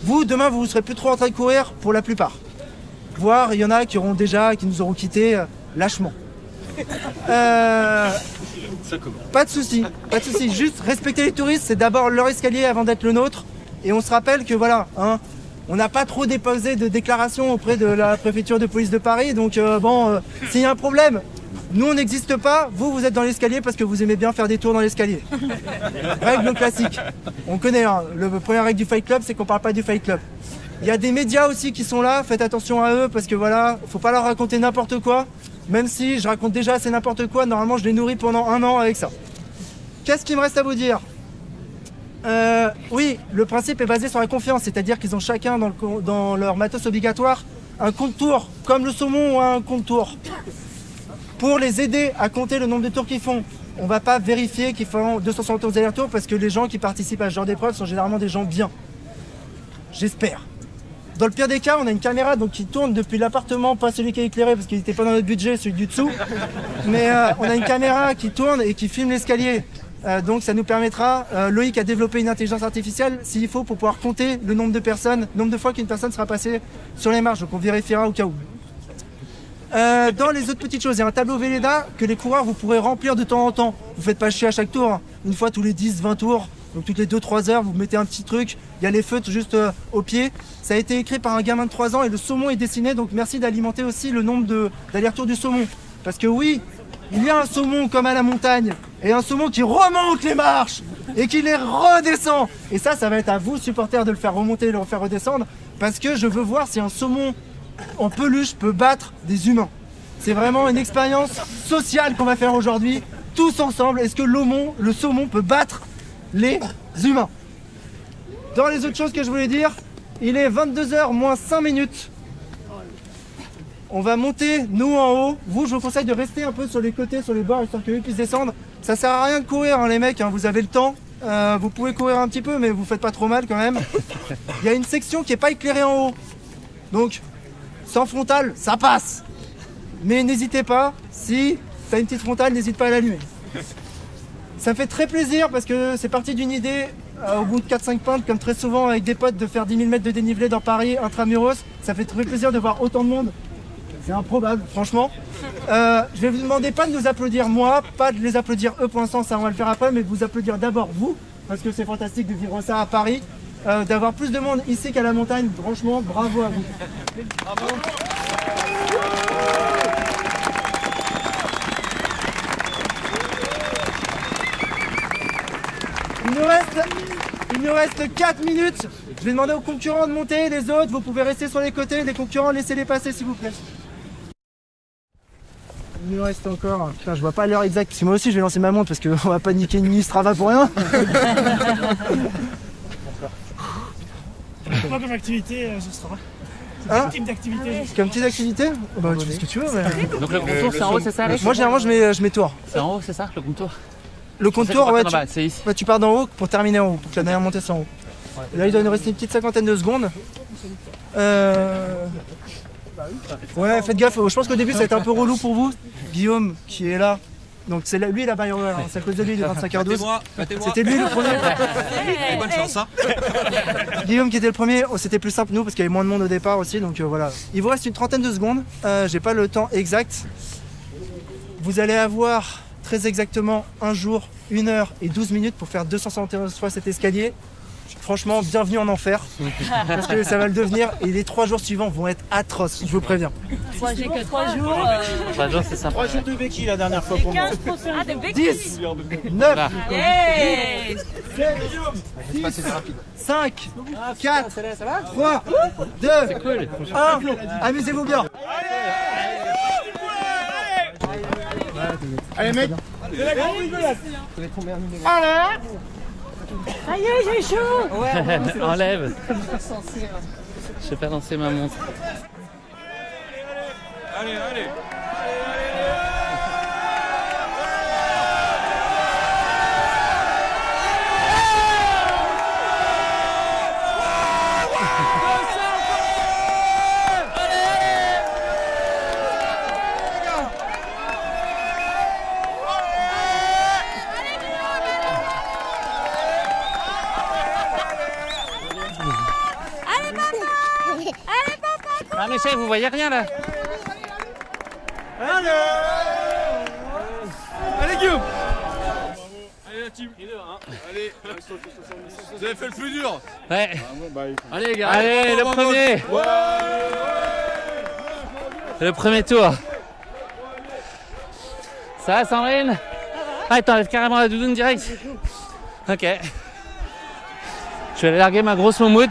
Vous, demain, vous ne serez plus trop en train de courir pour la plupart. Voire, il y en a qui nous auront quittés lâchement. Pas de souci, juste respecter les touristes, c'est d'abord leur escalier avant d'être le nôtre. Et on se rappelle que voilà, hein, on n'a pas trop déposé de déclaration auprès de la préfecture de police de Paris, donc s'il y a un problème, nous on n'existe pas, vous êtes dans l'escalier parce que vous aimez bien faire des tours dans l'escalier. Règle classique, on connaît, hein, le première règle du Fight Club, c'est qu'on parle pas du Fight Club. Il y a des médias aussi qui sont là, faites attention à eux parce que voilà, faut pas leur raconter n'importe quoi. Même si je raconte déjà assez n'importe quoi, normalement je les nourris pendant 1 an avec ça. Qu'est-ce qu'il me reste à vous dire ? Oui, le principe est basé sur la confiance, c'est-à-dire qu'ils ont chacun dans leur matos obligatoire un compte-tour, comme le saumon ou un compte-tour. Pour les aider à compter le nombre de tours qu'ils font, on ne va pas vérifier qu'ils font 271 allers-retours parce que les gens qui participent à ce genre d'épreuve sont généralement des gens bien. J'espère. Dans le pire des cas, on a une caméra donc, qui tourne depuis l'appartement, pas celui qui est éclairé parce qu'il n'était pas dans notre budget, celui du dessous. Mais on a une caméra qui tourne et qui filme l'escalier. Donc ça nous permettra, Loïc a développé une intelligence artificielle s'il faut pour pouvoir compter le nombre de personnes, le nombre de fois qu'une personne sera passée sur les marches, donc on vérifiera au cas où. Dans les autres petites choses, il y a un tableau Velleda que les coureurs vous pourrez remplir de temps en temps. Vous faites pas chier à chaque tour, hein. Une fois tous les 10-20 tours, donc toutes les 2-3 heures vous mettez un petit truc, il y a les feutres juste au pied. Ça a été écrit par un gamin de 3 ans et le saumon est dessiné, donc merci d'alimenter aussi le nombre d'allers-retours du saumon. Parce que oui, il y a un saumon comme à la montagne, et un saumon qui remonte les marches, et qui les redescend. Et ça va être à vous, supporters, de le faire remonter et de le faire redescendre, parce que je veux voir si un saumon en peluche peut battre des humains. C'est vraiment une expérience sociale qu'on va faire aujourd'hui, tous ensemble. Est-ce que le saumon peut battre les humains? Dans les autres choses que je voulais dire, il est 22h moins 5 minutes. On va monter, nous, en haut. Vous, je vous conseille de rester un peu sur les côtés, sur les bords, histoire qu'eux puissent descendre. Ça sert à rien de courir, hein, les mecs, hein, vous avez le temps. Vous pouvez courir un petit peu, mais vous faites pas trop mal quand même. Il y a une section qui n'est pas éclairée en haut. Donc, sans frontale, ça passe. Mais n'hésitez pas, si tu as une petite frontale, n'hésite pas à l'allumer. Ça me fait très plaisir parce que c'est parti d'une idée au bout de 4-5 pintes, comme très souvent avec des potes, de faire 10 000 mètres de dénivelé dans Paris, intramuros. Ça fait très plaisir de voir autant de monde. C'est improbable, franchement. Je vais vous demander pas de nous applaudir moi, pas de les applaudir eux pour l'instant, ça on va le faire après, mais de vous applaudir d'abord vous, parce que c'est fantastique de vivre ça à Paris, d'avoir plus de monde ici qu'à la montagne. Franchement, bravo à vous. Bravo. Il nous reste 4 minutes. Je vais demander aux concurrents de monter, les autres, vous pouvez rester sur les côtés, les concurrents, laissez-les passer s'il vous plaît. Il nous reste encore. Putain, je vois pas l'heure exacte. Parce que moi aussi, je vais lancer ma montre parce qu'on va pas niquer une Strava pour rien. Quoi comme activité ce sera? Hein? Quel type d'activité? Comme petite activité? Bah, tu fais ce que tu veux. Mais... Donc le contour, c'est en haut, c'est ça, Alex? Moi, généralement, je mets tour. C'est en haut, c'est ça, le contour? Le contour, ouais, c'est ici. tu pars d'en haut pour terminer en haut, pour que la dernière montée soit en haut. Et là, il doit nous rester une petite cinquantaine de secondes. Ouais, faites gaffe, je pense qu'au début, ça va être un peu relou pour vous. Guillaume, qui est là. Donc c'est lui la barrière, hein. C'est à cause de lui, il est 25h12. C'était lui le premier. Bonne chance, hein. Guillaume qui était le premier, c'était plus simple nous parce qu'il y avait moins de monde au départ aussi, donc voilà. Il vous reste une trentaine de secondes, j'ai pas le temps exact. Vous allez avoir très exactement 1 jour, 1 heure et 12 minutes pour faire 271 fois cet escalier. Franchement, bienvenue en enfer, parce que ça va le devenir et les 3 jours suivants vont être atroces, je vous préviens. Moi j'ai que 3 jours. 3 jours, c'est sympa. 3 jours de béquilles la dernière fois pour moi. 10, 9, Hey 5, 4, 3, 2, 1, amusez-vous bien. Allez mec. Ça y est, j'ai chaud. Ouais, enlève. Je vais pas lancer ma montre. Allez, allez. Ah mais chef, vous voyez rien là? Allez, Guillaume. Allez, la team. Allez, vous avez fait le plus dur. Ouais. Allez, les gars. Allez, le premier. Le premier tour. Ça va, Sandrine? Ah, t'enlèves carrément la doudoune direct. Ok. Je vais aller larguer ma grosse moumoute.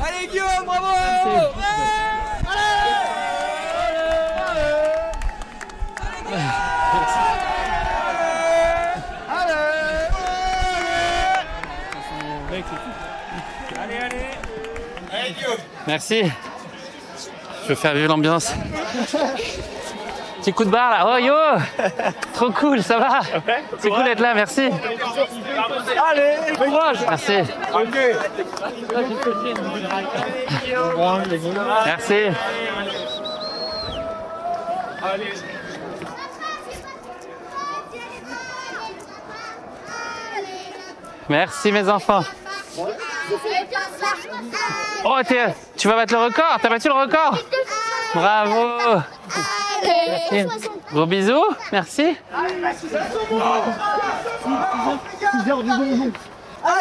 Allez, Guillaume, bravo. Merci. Je veux faire vivre l'ambiance. Petit coup de barre là. Oh yo! Trop cool, ça va? C'est cool d'être là, merci. Allez, Courage. Merci. ok. Merci. Merci mes enfants. Oh, tu vas battre le record? T'as battu le record? Bravo. Merci. Gros bisous. Merci. Allez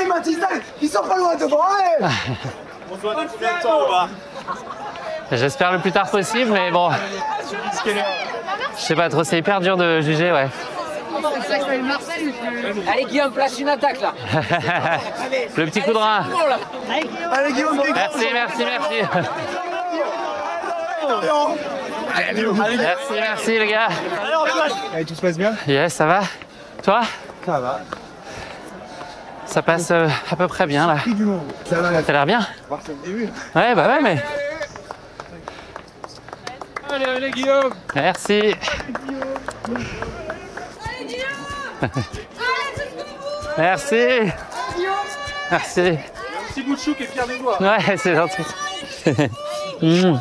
Mathis, ils sont pas loin devant, allez. J'espère le plus tard possible, mais bon. Je sais pas trop, c'est hyper dur de juger, ouais. Allez Guillaume, place une attaque là. Le petit coup de rein. Allez Guillaume, Merci, merci, merci. Merci, merci les gars. Allez, tout se passe bien? Yes, ça va? Toi? Ça va. Ça passe à peu près bien là. Ça va, T'as l'air bien? c'est le début. Ouais, bah ouais, mais. Allez, allez, Guillaume. Merci. Merci. Merci. Petit bout de chou qui est fier des doigts. Ouais, c'est gentil. Du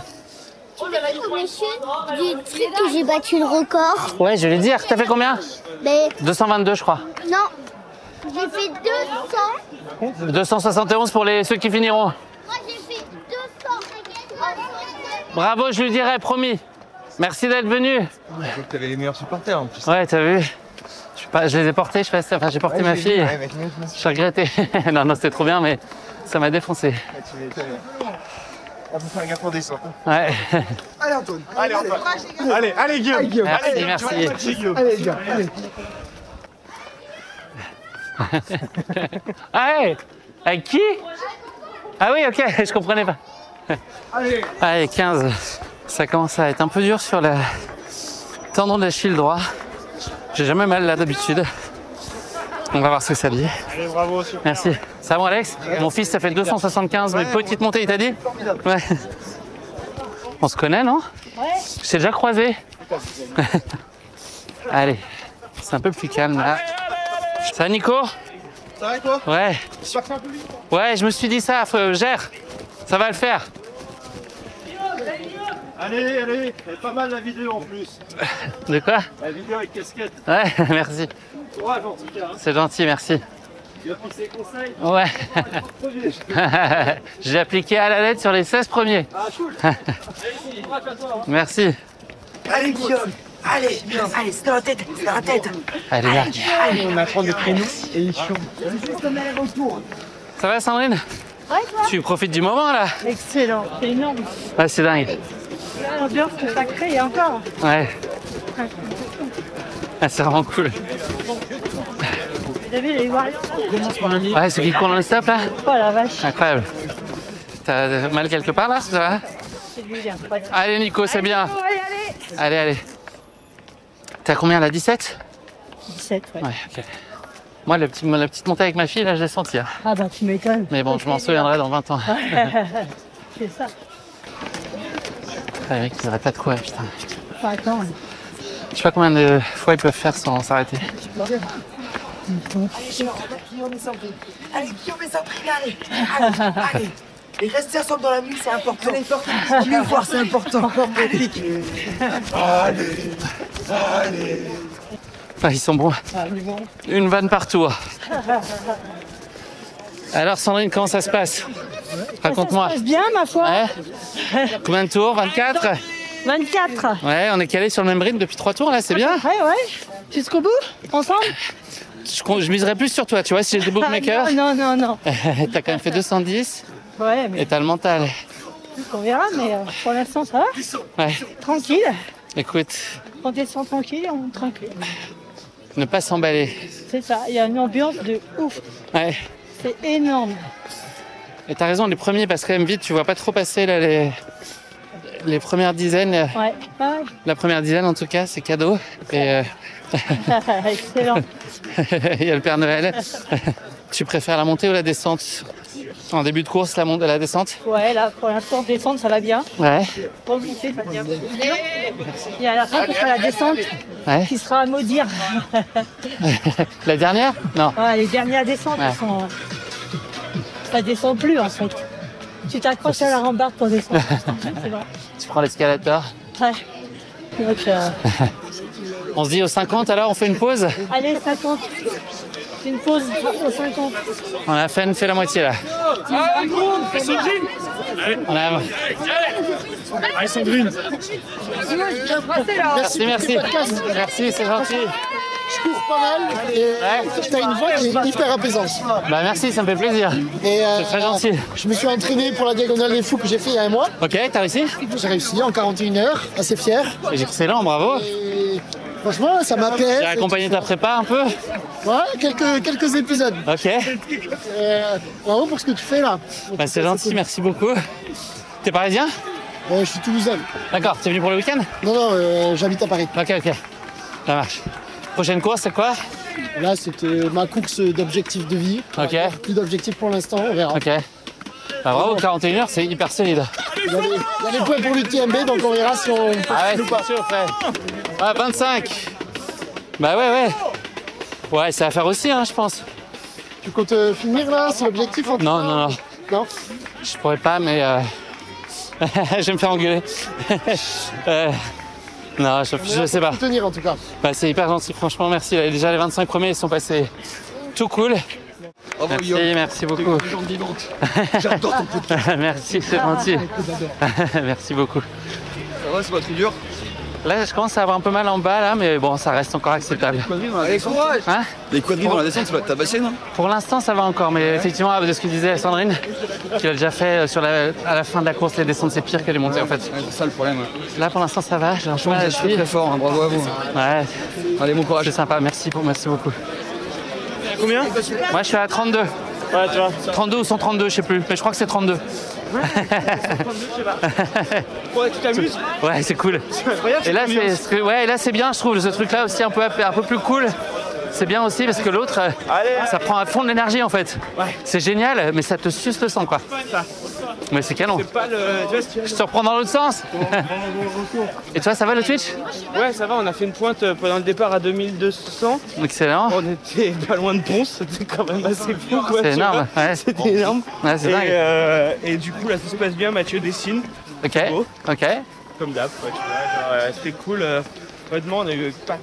truc que j'ai battu le record. Ouais, je vais lui dire. T'as fait combien? Mais 222, je crois. non, j'ai fait 200. 271 pour ceux qui finiront. Moi j'ai fait 200. Bravo, je lui dirai, promis. Merci d'être venu. Je crois que t'avais les meilleurs supporters en plus. Ouais, t'as vu? Je les ai portés, enfin j'ai porté ma fille. J'ai regretté. Non, non, c'était trop bien, mais ça m'a défoncé. On peut faire un gars pour descendre. Ouais. Allez Antoine. Allez, Antoine. Allez, allez, Guillaume. Merci, merci. Allez les gars, allez. Ah ouais? Avec qui? Ah oui, ok, je comprenais pas. Allez. Allez, 15. Ça commence à être un peu dur sur le tendon de l'Achille droit. J'ai jamais mal là d'habitude. On va voir ce que ça dit. Allez, bravo, super. Merci. Ça va bon Alex? Mon fils, ça fait 275, mais petite montée, il t'a dit? Ouais. On se connaît, non? Ouais. Je t'ai déjà croisé. Allez, c'est un peu plus calme là. Ça va Nico? Ça va et toi? Ouais. Ouais, je me suis dit ça, gère. Ça va le faire. Allez, allez, c'est pas mal la vidéo en plus. De quoi? La vidéo avec casquette. Ouais, merci. Courage en tout cas. Hein. C'est gentil, merci. Tu vas prendre ses conseils. Ouais. J'ai appliqué à la lettre sur les 16 premiers. Ah, cool. Allez, courage à toi. Merci. Allez, Guillaume. Allez, c'est dans la tête, c'est dans la tête. Allez, là. Allez, on a 32 créneaux et ils sont. Ça va, Sandrine? Ouais, toi? Tu profites du moment, là? Excellent, c'est énorme. Ouais, c'est dingue. L'ambiance que ça crée, et encore. Ouais. Ah, c'est vraiment cool. Vous avez les Warriors là? Ouais, ceux qui courent dans les stop, là? Oh la vache, Incroyable. T'as mal quelque part, là? Ça va? c'est du bien. Ouais. Allez, Nico, c'est bien. Allez, allez. Allez. T'as combien, là? 17? 17, ouais. Ouais, ok. Moi, la petite montée avec ma fille, là, je l'ai senti. Hein. Ah bah tu m'étonnes. Mais bon, je m'en souviendrai dans 20 ans. C'est ça. Ah, mec, ils n'arrêtent pas de courir, putain. Enfin, attends. Je sais pas combien de fois ils peuvent faire sans s'arrêter. Allez, Guillaume est centré. Allez, Guillaume est centré, allez. Allez, allez. Les rester ensemble dans la nuit, c'est important. Mieux voir, c'est important. Ah, ils sont bons. Une vanne partout. Alors Sandrine, comment ça se passe? Raconte-moi. Ça se passe bien, ma foi. Ouais. Combien de tours? 24? 24. Ouais, on est calé sur le même rythme depuis 3 tours là, c'est bien. Ouais, ouais. Jusqu'au bout, ensemble. Je miserais plus sur toi, tu vois, si j'étais bookmaker. Non, non, non. T'as quand même fait 210 Ouais, mais et t'as le mental. on verra, mais pour l'instant, ça va. Ouais, Tranquille. écoute, On descend tranquille, on monte tranquille. ne pas s'emballer. C'est ça, il y a une ambiance de ouf. Ouais. C'est énorme. Et t'as raison, les premiers passent quand même vite, tu vois pas trop passer là les premières dizaines. Ouais. Ah, La première dizaine en tout cas, c'est cadeau. Et excellent. il y a le Père Noël. Tu préfères la montée ou la descente? En début de course, la descente? Ouais, là, pour l'instant, descendre, ça va bien. Ouais. Pour monter, ça va bien. Et à la fin, ce sera la descente Ouais. qui sera à maudire. La dernière? Non. Ouais, les dernières descentes, Ouais. elles sont... ça descend plus, en fait. Tu t'accroches à la rambarde pour descendre. C'est vrai. Tu prends l'escalator. Ouais. Donc, On se dit aux 50 alors, on fait une pause? allez, 50. Une pause aux 50. On a fait la moitié là. On a... Allez, Sandrine. Merci, merci. Merci, c'est gentil. Je cours pas mal et t'as une voix qui est hyper apaisante. Bah merci, ça me fait plaisir. C'est très gentil. Je me suis entraîné pour la Diagonale des Fous que j'ai fait il y a un mois. Ok, t'as réussi? J'ai réussi en 41 heures, assez fier. Excellent, bravo. Et franchement, ça m'apaise. J'ai accompagné ta prépa un peu? Ouais, quelques épisodes. Ok. Bravo pour ce que tu fais là. Bah c'est gentil, merci beaucoup. T'es parisien? Je suis toulousain. D'accord, t'es venu pour le week-end? Non, j'habite à Paris. Ok, ça marche. Prochaine course, c'est quoi? Là, c'était ma course d'objectif de vie. Ok. Plus d'objectifs pour l'instant, on verra. Ok. Bah bravo, 41 heures, c'est hyper solide. Il y a des points pour l'UTMB, donc on verra si on... Ah ouais, c'est chaud, frère. Ouais, 25. Bah ouais. Ouais, c'est à faire aussi, hein, je pense. Tu comptes finir là? C'est l'objectif en tout cas? Non. Non? Je pourrais pas, mais je vais me faire engueuler. Non, je sais pas. Faut tenir en tout cas. Bah, c'est hyper gentil, franchement, merci. Déjà, les 25 premiers, ils sont passés tout cool. Merci beaucoup. J'adore ton podcast. Merci, c'est gentil. Merci beaucoup. Ça va, c'est pas trop dur? Là, je commence à avoir un peu mal en bas, là, mais bon, ça reste encore acceptable. Allez, courage! Hein? Les quadrilles dans la descente, ça doit tabasser, non? Pour l'instant, ça va encore, mais effectivement, de ce que disait Sandrine, qui l'a déjà fait à la fin de la course, les descentes, c'est pire que les montées, en fait. Ouais, c'est ça le problème. Ouais. Là, pour l'instant, ça va. J'ai un chemin à la cheville. Très fort, hein, bravo à vous. Ouais. Allez, bon courage. C'est sympa, merci beaucoup. Combien? Moi, je suis à 32. Ouais, tu vois. 32 ou 132, je sais plus, mais je crois que c'est 32. Ouais, 132, je sais pas. Ouais, tu t'amuses? Ouais, c'est cool. Et là, c'est bien, je trouve, ce truc-là aussi un peu plus cool. C'est bien aussi parce que l'autre, ça prend à fond de l'énergie en fait. Ouais. C'est génial, mais ça te suce le sang quoi. Mais c'est canon. Pas le... Je te reprends dans l'autre sens. Et toi, ça va le Twitch? Ouais, ça va, on a fait une pointe pendant le départ à 2200. Excellent. On était pas loin de Ponce, c'était quand même assez fou quoi. C'est énorme. Ouais. C'était énorme. Ouais, c'est dingue. Et du coup, là, ça se passe bien, Mathieu dessine. Ok. Ok. Comme d'hab, quoi, tu vois. C'était cool. Honnêtement, on a eu pas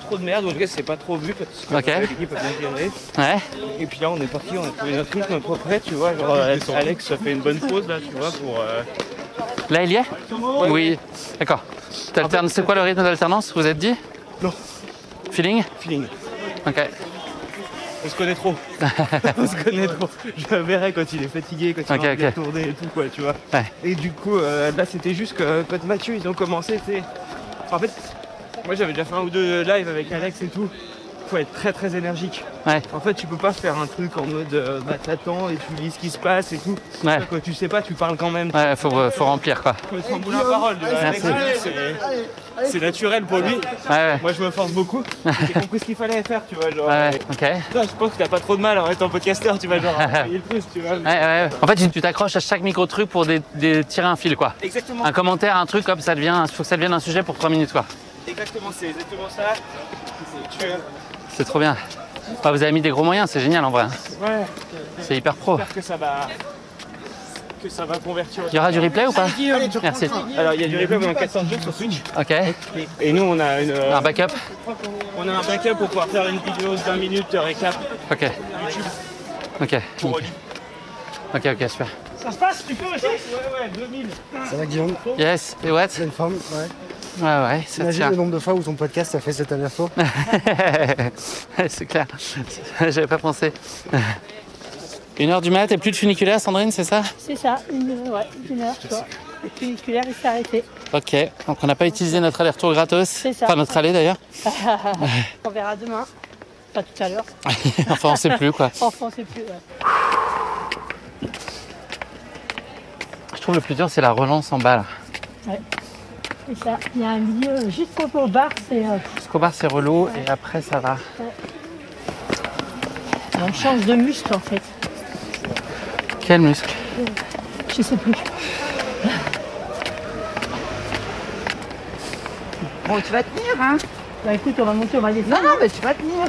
trop de merde, en tout cas c'est pas trop vu parce que l'équipe a bien géré. Ouais. Et puis là on est parti, on a trouvé notre rythme propre, tu vois, genre Alex a fait une bonne pause là, tu vois, pour... Là il y est? Oui. D'accord. C'est quoi le rythme d'alternance, vous êtes dit? Non. Feeling? Feeling. Ok. On se connaît trop. On se connaît trop. Je le verrai quand il est fatigué, quand il va bien tourner et tout quoi, tu vois. Ouais. Et du coup, là c'était juste que quand Mathieu ils ont commencé, tu sais... En fait... Moi j'avais déjà fait 1 ou 2 lives avec Alex et tout. Faut être très énergique. Ouais. En fait tu peux pas faire un truc en mode t'attends et tu lis ce qui se passe et tout. Ouais. Quand tu sais pas tu parles quand même. Ouais, faut remplir quoi. Faut s'en bouler la parole. C'est naturel pour lui. Ouais. Moi je me force beaucoup. J'ai compris ce qu'il fallait faire, tu vois. Genre, ok. Là, je pense que t'as pas trop de mal en étant podcasteur, tu vas genre payer le plus, tu vois. Ouais. En fait tu t'accroches à chaque micro-truc pour tirer un fil quoi. Exactement. Un commentaire, un truc comme ça faut que ça devienne un sujet pour 3 minutes quoi. Exactement, c'est exactement ça. C'est trop bien. Enfin, vous avez mis des gros moyens, c'est génial en vrai. Ouais. C'est hyper pro. J'espère que ça va convertir. Il y aura du replay ou pas? Merci. Alors il y a du replay pendant 400 jours sur Switch. Ok. Et nous on a un backup. On a un backup pour pouvoir faire une vidéo de 20 minutes de récap. Ok. YouTube. Ok. Ok, super. Ça se passe, tu peux aussi? Ouais, 2000. Ça va Guillaume? Yes, et what? C'est une forme, ouais. Ouais, c'est imagine le nombre de fois où ton podcast a fait cet aller-retour. C'est clair, j'avais pas pensé. 1h du mat et plus de funiculaire, Sandrine, c'est ça? C'est ça, une heure, tu vois. Le funiculaire, il s'est arrêté. Ok, donc on n'a pas utilisé notre aller-retour gratos. C'est ça. Enfin, notre aller d'ailleurs. On verra demain, pas tout à l'heure. Enfin, on sait plus quoi. Enfin, on sait plus, ouais. Je trouve le plus dur, c'est la relance en bas là. Ouais. C'est ça, il y a un milieu jusqu'au bar, c'est... Jusqu'au bar, c'est relou et après ça va. Ouais. On change de muscle en fait. Quel muscle? Je sais plus. Bon, tu vas tenir, hein? Bah écoute, on va monter, on va descendre. Non, mais tu vas tenir.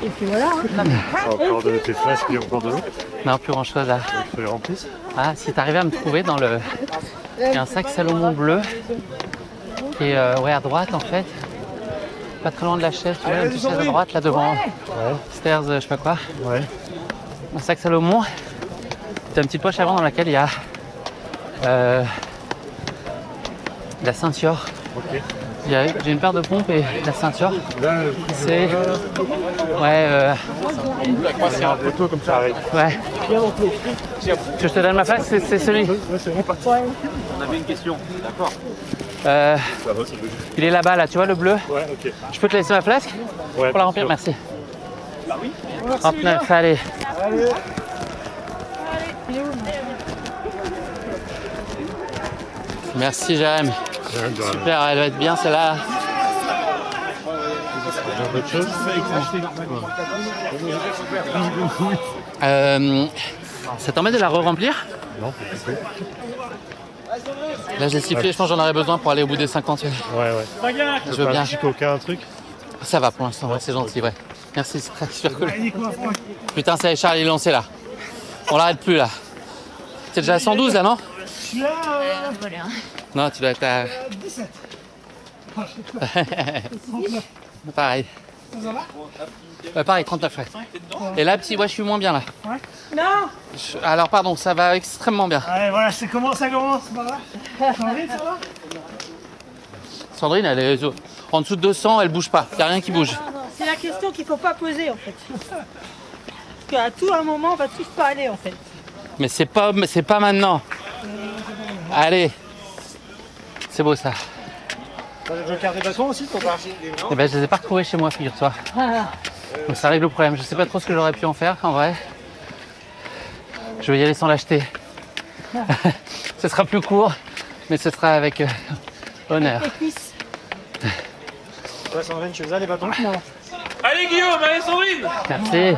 Et puis voilà. Encore de tes flasques, il y a encore de l'eau? Non, plus grand chose là. Tu les remplissent? Ah, si t'arrivais à me trouver dans le... Il y a un sac Salomon bleu qui est à droite en fait. Pas très loin de la chaise, tu vois, une petite chaise à droite là devant. Ouais. Stairs, je sais pas quoi. Ouais. Un sac Salomon. T'as une petite poche avant dans laquelle il y a la ceinture. Ok. J'ai une paire de pompes et la ceinture. C'est... Ouais, c'est un photo comme ça arrive. Ouais. Je te donne ma face, c'est celui. On avait une question, d'accord. Il est là-bas, là, tu vois le bleu? Ouais, ok. Je peux te laisser ma flasque? Ouais. Pour la remplir, merci. Bah oui. 39, allez. Merci, Jérém. Super, elle va être bien celle-là. Ça t'embête de la re-remplir? Non. Là, j'ai sifflé, je pense que j'en aurais besoin pour aller au bout des 50. Ouais. Je veux bien. Un petit coca, un truc? Ça va pour l'instant, ouais, c'est gentil, ouais. Merci, c'est super cool. Putain, ça y est, Charles, il est lancé là. On l'arrête plus là. T'es déjà à 112 là, non? Non, tu dois être à... 17. Pareil. Pareil, 39, ouais. Et là, petit, ouais, je suis moins bien là. Ouais. Non. Alors, pardon, ça va extrêmement bien. Ouais, voilà, ça commence, voilà. Sandrine, ça va? Sandrine, elle est en dessous de 200, elle bouge pas. Il n'y a rien qui bouge. Non, c'est la question qu'il ne faut pas poser en fait. Parce qu'à tout un moment, on va tous pas aller en fait. Mais c'est pas maintenant. Allez. C'est beau ça. T'as le joker des bâtons aussi pour pas? Eh ben, je les ai pas retrouvés chez moi, figure-toi. Donc ça règle le problème. Je sais pas trop ce que j'aurais pu en faire en vrai. Je vais y aller sans l'acheter. Ce sera plus court, mais ce sera avec honneur. Ouais, Sandrine, tu faisais les bâtons? Non. Allez Guillaume, allez Sandrine. Merci.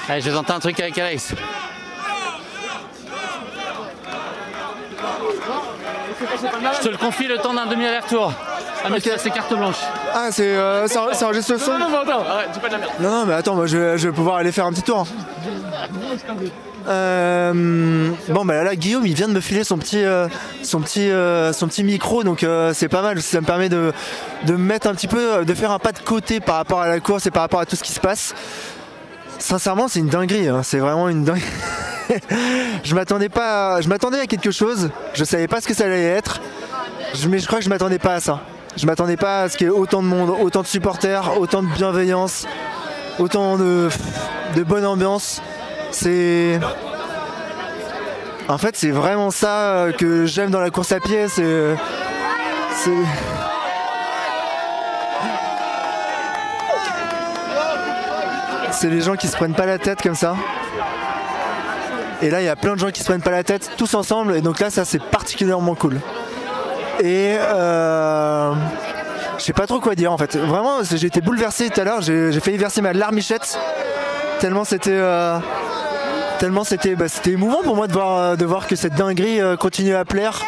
Allez, je vous entends un truc avec Alex. Je te le confie le temps d'un demi-aller-retour. Ah mais c'est carte blanche. Ah c'est un geste son. Non, attends, arrête, dis pas de la merde. Non mais attends, moi je vais pouvoir aller faire un petit tour. Bon bah là Guillaume il vient de me filer son petit micro, donc c'est pas mal, ça me permet de me mettre un petit peu, de faire un pas de côté par rapport à la course et par rapport à tout ce qui se passe. Sincèrement c'est une dinguerie, hein. C'est vraiment une dinguerie. Je m'attendais à quelque chose, je savais pas ce que ça allait être, mais je crois que je m'attendais pas à ça. Je m'attendais pas à ce qu'il y ait autant de monde, autant de supporters, autant de bienveillance, autant de bonne ambiance. En fait, c'est vraiment ça que j'aime dans la course à pied. C'est les gens qui se prennent pas la tête comme ça. Et là, il y a plein de gens qui se prennent pas la tête tous ensemble. Et donc là, ça, c'est particulièrement cool. Et je sais pas trop quoi dire en fait. Vraiment, j'ai été bouleversé tout à l'heure. J'ai failli verser ma larmichette. Tellement c'était émouvant pour moi de voir que cette dinguerie continue à plaire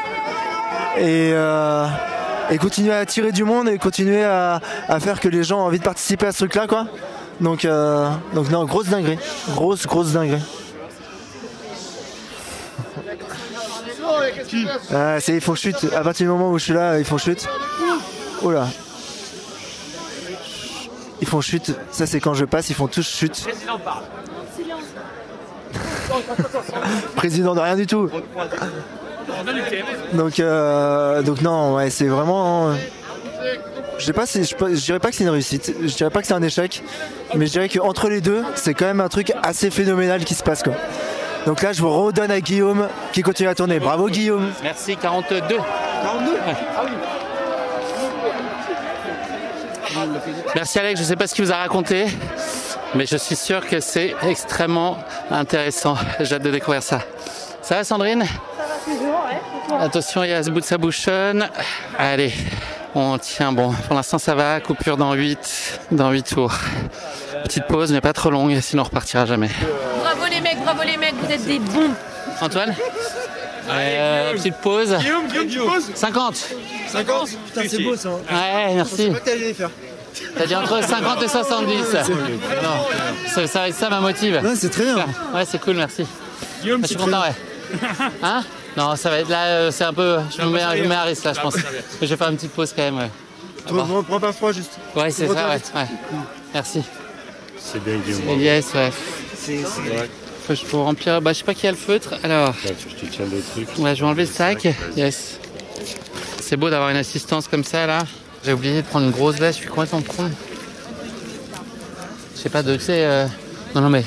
et continuer à attirer du monde et continuer à faire que les gens ont envie de participer à ce truc là quoi. Donc non, grosse dinguerie, grosse dinguerie. Ils font chute, à partir du moment où je suis là, ils font chute. Oh là. Ils font chute, ça c'est quand je passe, ils font tous chute. Président parle. Président de rien du tout. Donc non, ouais, c'est vraiment. Je dirais pas que c'est une réussite, je dirais pas que c'est un échec, mais je dirais qu'entre les deux, c'est quand même un truc assez phénoménal qui se passe quoi. Donc là, je vous redonne à Guillaume qui continue à tourner. Bravo Guillaume. Merci, 42. 42 Ouais. Ah oui. Merci Alex, je ne sais pas ce qu'il vous a raconté, mais je suis sûr que c'est extrêmement intéressant. J'ai hâte de découvrir ça. Ça va Sandrine? Ça va toujours, ouais. Attention, il y a ce bout de ça bouchonne. Allez, on tient bon. Pour l'instant ça va, coupure dans 8 tours. Petite pause, mais pas trop longue, sinon on repartira jamais. Bravo les mecs, vous êtes des bons. Antoine? Petite pause. Guillaume, pause. 50. 50? Putain, c'est beau ça. Ouais, merci. Je sais pas que t'allais les faire. T'as dit entre 50 et 70. Non, ça ma motive. Ouais, c'est très bien. Ouais, c'est cool, merci. Guillaume, je suis content, ouais. Hein? Non, ça va être là, c'est un peu. Je me mets à risque là, je pense. Je vais faire une petite pause quand même, ouais. Prends pas froid juste. Ouais, c'est ça, ouais. Merci. C'est bien, Guillaume. Yes, ouais. Faut que je peux remplir. Bah, je sais pas qui a le feutre. Alors. Je te tiens le truc. Ouais, je vais enlever le sac. Yes. C'est beau d'avoir une assistance comme ça là. J'ai oublié de prendre une grosse veste. Je suis complètement con. Je sais pas de. Tu sais. Non, mais.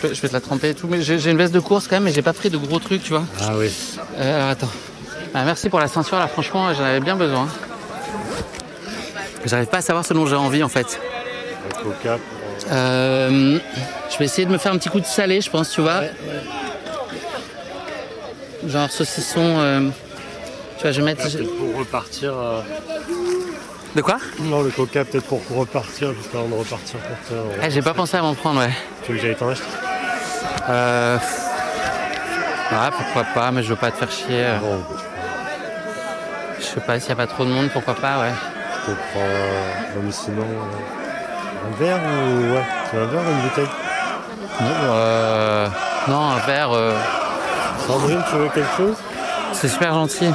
Je vais te la tremper et tout. Mais j'ai une veste de course quand même, mais j'ai pas pris de gros trucs, tu vois. Ah oui. Alors attends. Ah, merci pour la ceinture là. Franchement, j'en avais bien besoin. J'arrive pas à savoir ce dont j'ai envie en fait. Un coca. Je vais essayer de me faire un petit coup de salé, je pense, tu vois. Ouais. Genre saucisson. Tu vois, je vais mettre. Peut-être pour repartir. De quoi? Non, le coca, peut-être pour repartir, juste avant de repartir. J'ai pas pensé à m'en prendre, ouais. Tu veux que j'aille t'en acheter? Ouais, pourquoi pas, mais je veux pas te faire chier. Bon. Je sais pas s'il y a pas trop de monde, pourquoi pas, ouais. Je te prends. Non, mais sinon. Un verre ou. Ouais, tu veux un verre ou une bouteille? Non, un verre. Sandrine, tu veux quelque chose? C'est super gentil.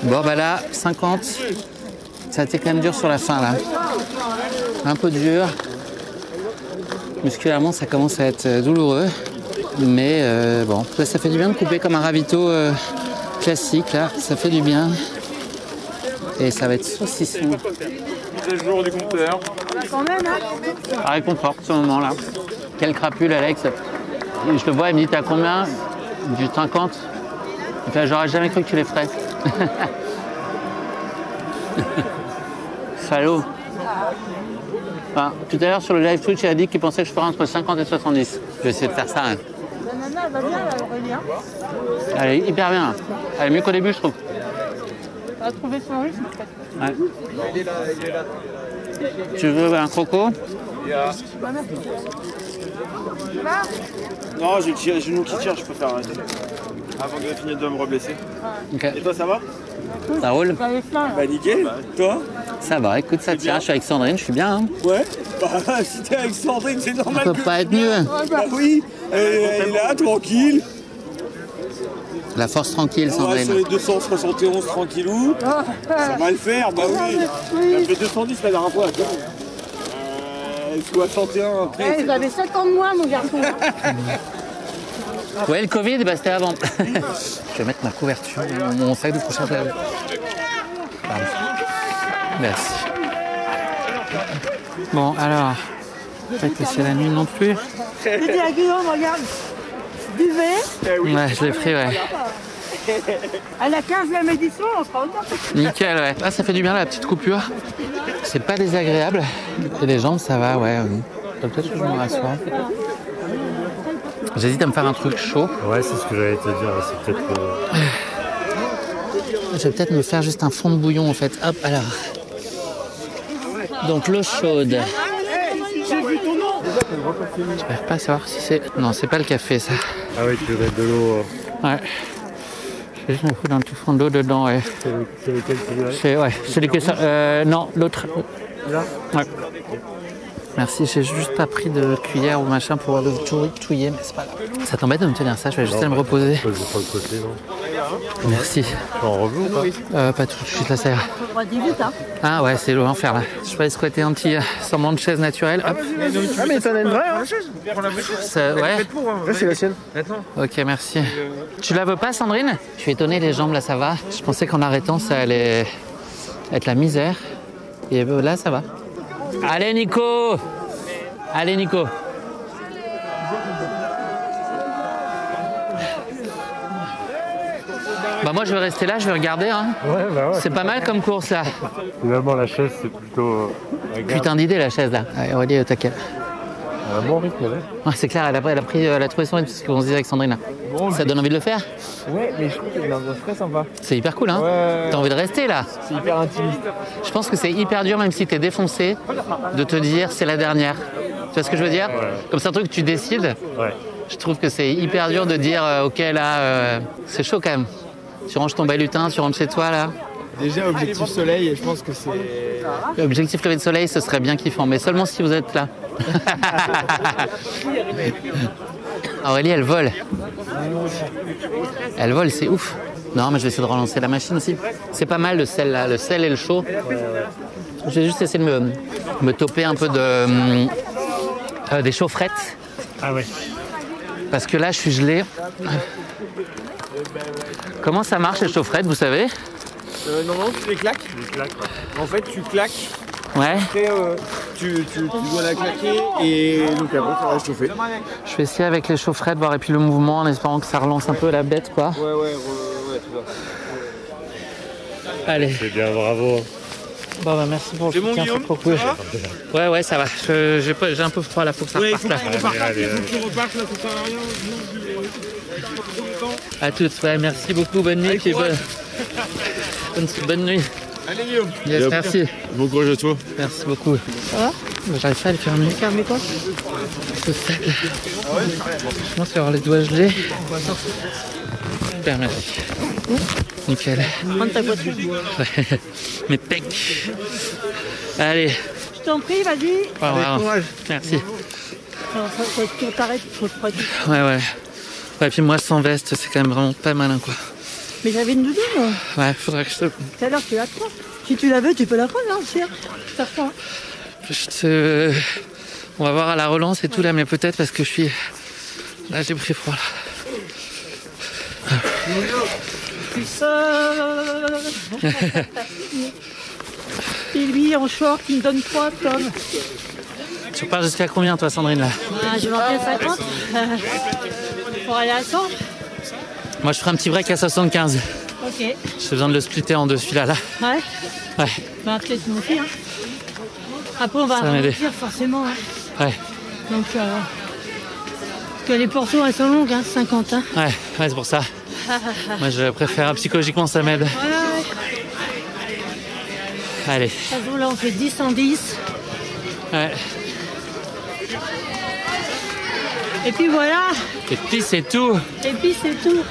Bon, bah là, 50. Ça a été quand même dur sur la fin, là. Un peu dur. Musculairement, ça commence à être douloureux. Mais bon, ça fait du bien de couper comme un ravito classique, là. Ça fait du bien. Et ça va être saucisson. Mise à jour du compteur. Quand même, hein. Ah, réconfort, ce moment-là. Quel crapule, Alex. Je te vois, il me dit, t'as combien? Du 50. Enfin, j'aurais jamais cru que tu les ferais. Salaud. Enfin, tout à l'heure sur le live Twitch, il a dit qu'il pensait que je ferais entre 50 et 70. Je vais essayer de faire ça. Hein. La nana, elle va bien, là, Aurélien. Elle est hyper bien. Elle est mieux qu'au début, je trouve. Elle a trouvé son rythme, peut-être. Ouais. Tu veux un croco? Non, j'ai le genou qui tire, je préfère arrêter. Avant de finir de me reblesser. Okay. Et toi, ça va? Ça roule? Bah nickel, toi? Ça va, écoute, ça tient, je suis avec Sandrine, je suis bien. Hein. Ouais, bah si t'es avec Sandrine, c'est normal. Ça peut pas être mieux. Bah oui, elle est là, tranquille. La force tranquille, Sandrine. On va sur les 271 tranquillou. Ça va le faire, bah oui. Elle fait 210 la dernière fois. 61 après. Vous avez 7 ans de moins, mon garçon. Ouais, le Covid, bah, c'était avant. Je vais mettre ma couverture, mon sac de couchage. Merci. Bon, alors, pas que c'est la nuit non plus. J'ai dit à Guillaume, regarde, buvez. Ouais, je l'ai pris, ouais. À la 15e édition, on sera au top. Nickel, ouais. Ah, ça fait du bien la petite coupure. C'est pas désagréable. Et les jambes, ça va, ouais. Peut-être que je me rassois. J'hésite à me faire un truc chaud. Ouais, c'est ce que j'allais te dire. C'est peut-être. Je vais peut-être me faire juste un fond de bouillon en fait. Hop, alors. Donc l'eau chaude. Je n'arrive pas à savoir si c'est. Non, c'est pas le café ça. Ah oui, tu veux mettre de l'eau. Ouais. Je vais juste me foutre un tout fond d'eau dedans. Ouais. C'est lequel celui-là? Ouais, celui que ça. Non, l'autre. Là? Ouais. Merci, j'ai juste pas pris de cuillère ou machin pour le touiller, mais c'est pas grave. Ça t'embête de me tenir ça? Je vais juste aller me reposer. Je vais pas le côté, non. Merci. Tu peux en revenir ou pas? Pas tout de suite, là ça ira. On va 18, hein. Ah ouais, c'est l'enfer là. Je vais aller squatter un petit semblant de chaise naturelle. Hop. Ah mais t'en as une vraie, hein? Prends la vraie chaise. Ouais. C'est la sienne. Maintenant. Ok, merci. Tu la veux pas, Sandrine? Je suis étonné, les jambes là ça va. Je pensais qu'en arrêtant ça allait être la misère. Et là ça va. Allez Nico! Allez Nico! Bah moi je vais rester là, je vais regarder. Hein. Ouais, bah ouais. C'est pas mal comme course là. Finalement la chaise c'est plutôt. Putain d'idée la chaise là. Allez, Aurélie, au taquet. Un bon rythme là. Ouais, c'est clair, elle a trouvé son rythme, c'est ce qu'on se disait avec Sandrine là. Bon, ça donne envie de le faire? Ouais, mais je trouve qu'il y a une ambiance très sympa. C'est hyper cool, hein? Ouais. T'as envie de rester là? C'est hyper intimiste. Je pense que c'est hyper dur, même si t'es défoncé, de te dire c'est la dernière. Tu vois ce que je veux dire? Ouais. Comme c'est un truc que tu décides. Ouais. Je trouve que c'est hyper dur de dire ok là, c'est chaud quand même. Tu ranges ton balutin, tu rentres chez toi là. Déjà objectif soleil, je pense que c'est... Objectif lever de soleil, ce serait bien kiffant, mais seulement si vous êtes là. Aurélie, elle vole. Elle vole, c'est ouf. Non, mais je vais essayer de relancer la machine aussi. C'est pas mal le sel là, le sel et le chaud. Je vais juste essayer de me toper un peu des chaufferettes. Ah ouais. Parce que là, je suis gelé. Comment ça marche les chaufferettes, vous savez? Normalement, tu les claques. En fait, tu claques. Ouais. Après, tu dois la claquer et donc après, tu vas chauffer. Je vais essayer avec les chaufferettes, voir et puis le mouvement en espérant que ça relance un peu la bête, quoi. Ouais, tout ça. Allez. C'est bien, bravo. Bon, bah merci pour le soutien, c'est trop cool. Ouais, ça va. J'ai un peu froid là, faut que ça reparte là. Faut que tu repartes là, ça sert à rien. À toutes, ouais, merci beaucoup, bonne nuit. Puis bonne nuit. Allez Guillaume. Yes, merci. Bon courage à toi. Merci beaucoup. Ça va? J'arrive pas à le fermer. Fermez quoi? Ce sac là. Je pense qu'il va avoir les doigts gelés. Super, merci. Nickel. Prends ta voiture. Mes pecs. Allez. Je t'en prie, vas-y. Avec courage. Merci. Alors, faut t'arrêter, faut te prendre. Ouais. Ouais, puis moi sans veste, c'est quand même vraiment pas malin quoi. Mais j'avais une doudoune. Ouais, faudrait que je te... Tout à l'heure, tu la prends. Si tu la veux, tu peux la prendre, hein, c'est certain. On va voir à la relance et tout là, mais peut-être parce que je suis... Là, j'ai pris froid là. Et lui en short, il me donne 3 tonnes. Tu repars jusqu'à combien toi Sandrine là? Je vais en 50. Pour aller à 100. Moi je ferai un petit break à 75. Ok. J'ai besoin de le splitter en deux celui-là. Ouais. Ouais. Ben, peut-être une fille, hein. Après, on va Ça va m'aider. ralentir forcément. Hein. Ouais, Donc, parce que les portions, elles sont longues, hein, 50. Hein. ouais, c'est pour ça. Moi, je préfère, psychologiquement, ça m'aide. Ouais. Allez. De toute façon, là, on fait 10 en 10. Ouais. Et puis voilà. Et puis, c'est tout. Et puis, c'est tout.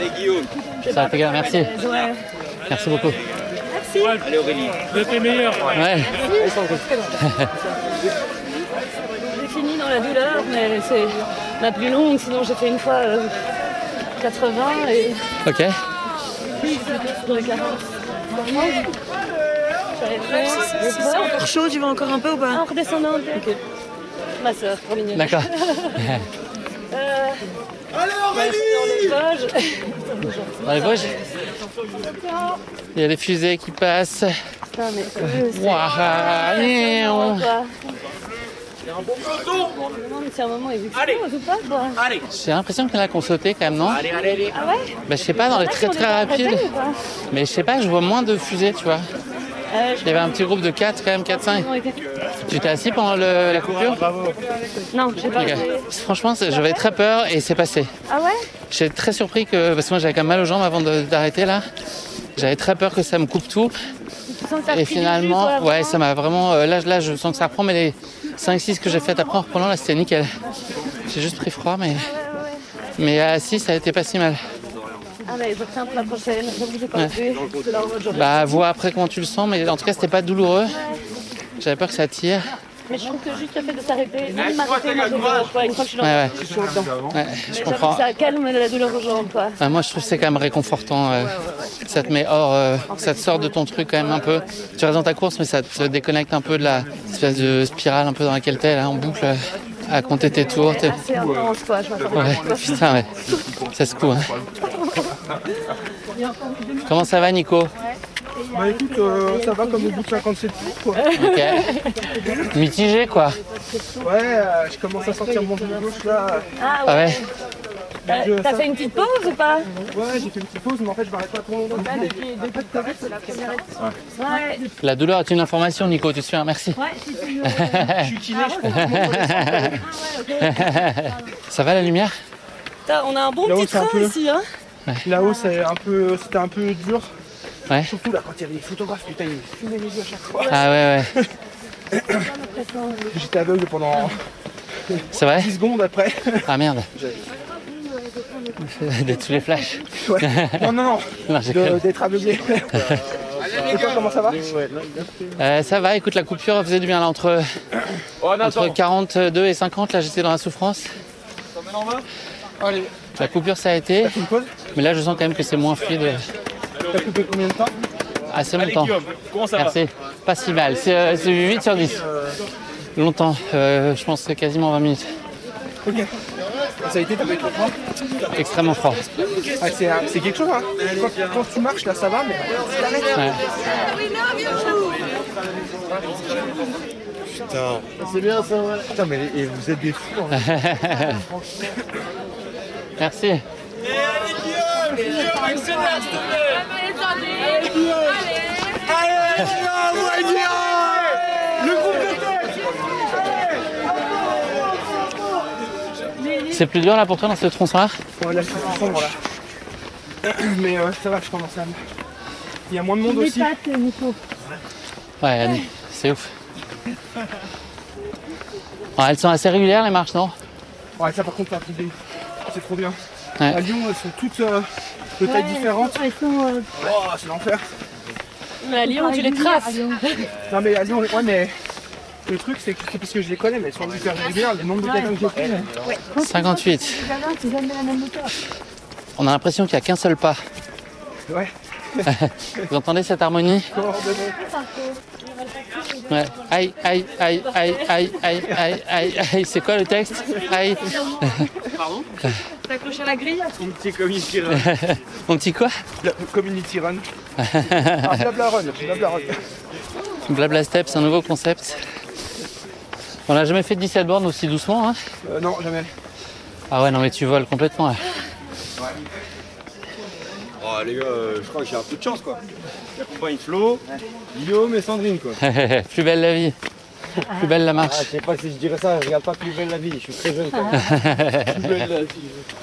Et Guillaume. Ça va, tes gars, merci. Ouais. Merci beaucoup. Merci. Allez Aurélie. Vous êtes les meilleurs. Ouais. J'ai fini dans la douleur, mais c'est la plus longue. Sinon, j'ai fait une fois 80 et. Ok. Dans les 40. C'est encore chaud, tu vas encore un peu ou pas? En redescendant. Ok. Ma soeur, trop mignonne. D'accord. Allez Aurélie. Dans les Vosges, il y a des fusées qui passent. Putain, mais Ouah, Il y a un bon peloton. Je me demande si à un moment il explose ou pas, quoi. Allez. J'ai l'impression qu'il y en a qui ont sauté quand même, non? Allez. Ah ouais? Bah, je sais pas, dans les très très rapides. Mais je sais pas, je vois moins de fusées, tu vois. Il y avait un petit groupe de 4 quand même, 4-5. Tu t'es assis pendant la coupure? Non, je sais pas. Okay. Franchement, j'avais très peur et c'est passé. Ah ouais? J'étais très surpris que, parce que moi j'avais quand même mal aux jambes avant d'arrêter là. J'avais très peur que ça me coupe tout. Et finalement, ouais, ça m'a vraiment. Là, je sens que ça reprend, mais les 5-6 que j'ai faites après en reprenant, là c'était nickel. J'ai juste pris froid, mais à 6, ça a été pas si mal. Ah mais je retiens pour la prochaine. J'ai pas vu. Bah, vois après comment tu le sens, mais en tout cas, c'était pas douloureux. J'avais peur que ça tire. Mais je trouve que juste le fait de s'arrêter, même m'arrêter, moi j'ai peur, quoi. Une fois que je suis dans Ouais, je suis dedans. Ouais, Mais je comprends. ça calme la douleur aux jambes, quoi. Moi, je trouve que c'est quand même réconfortant. Ça te met hors, ça te sort de ton truc quand même un peu. Tu restes dans ta course, mais ça te déconnecte un peu de la espèce de spirale un peu dans laquelle t'es là, en boucle, à compter tes tours. C'est intense, quoi. Je m'attends Ouais, putain, ouais. Ça secoue. Hein. Comment ça va, Nico? Bah écoute, ça va comme au bout de 57 tours, quoi. Ok. Mitigé, quoi. Ouais, je commence à sentir mon genou gauche là. Ah Ah ouais. T'as fait une petite pause ou pas? Ouais, j'ai fait une petite pause, mais en fait je m'arrête pas trop longtemps. Ouais. La douleur est une information, Nico, tu te souviens, merci. Ouais, si tu veux. Je suis kiné, je crois. Ça va la lumière? On a un bon petit train ici, hein. Là-haut, c'était un peu dur. Ouais. Surtout là, quand il y avait les photographes, putain, ils fumaient les yeux à chaque fois. Ah ouais. J'étais aveugle pendant C'est vrai? 10 secondes après. Ah merde. D'être sous les flashs. Ouais. Non, j'ai d'être aveuglé. Et toi, comment ça va? Ça va, écoute, la coupure faisait du bien là, entre 42 et 50, là j'étais dans la souffrance. Allez. La coupure ça a été, mais là je sens quand même que c'est moins fluide. T'as coupé combien de temps? Assez longtemps. Comment ça va? Merci. Pas si mal, c'est 8 sur 10. Longtemps, je pense que quasiment 20 minutes. Ok. Ça a été, t'as pas été froid? Extrêmement froid. Ah, c'est quelque chose, hein. Quand tu marches là ça va, mais tu t'arrêtes. Ouais. Putain. C'est bien ça, ouais. Putain, mais et vous êtes des fous. Hein. Merci. Allez Guillaume, accélère s'il te plaît. Allez Guillaume, le groupe de tête. C'est plus dur là pour toi dans ce tronçon-là? Ouais, là c'est plus sombre là. Mais ça va, je commence à... Il y a moins de monde aussi. Ouais, c'est ouf. Oh, elles sont assez régulières les marches, non? Ouais, ça par contre c'est un truc de... C'est trop bien. Ouais. À Lyon, elles sont toutes de tailles différentes. Oh, c'est l'enfer. Mais à Lyon, tu les traces. Non mais à Lyon, ouais mais... Le truc c'est que c'est parce que je les connais, mais elles sont hyper régulières, le nombre de gamins que j'ai pris. 58. On a l'impression qu'il n'y a qu'un seul pas. Ouais. Vous entendez cette harmonie? Ouais. Aïe, aïe, aïe, aïe, aïe, aïe, aïe, aïe, aïe. C'est quoi le texte? Aïe. Pardon? T'as accroché à la grille? Mon petit community run. Mon petit quoi? Community run. Blabla run, blabla run. Blabla Step, c'est un nouveau concept. On n'a jamais fait de 17 bornes aussi doucement, hein? Non, jamais. Ah ouais, non mais tu voles complètement là. Ouais. Oh les gars, je crois que j'ai un peu de chance quoi. J'accompagne Flo, Guillaume et Sandrine quoi. Plus belle la vie. Plus belle la marche. Je sais pas si je dirais ça, je regarde pas Plus belle la vie, je suis très jeune quand même. Plus belle la vie.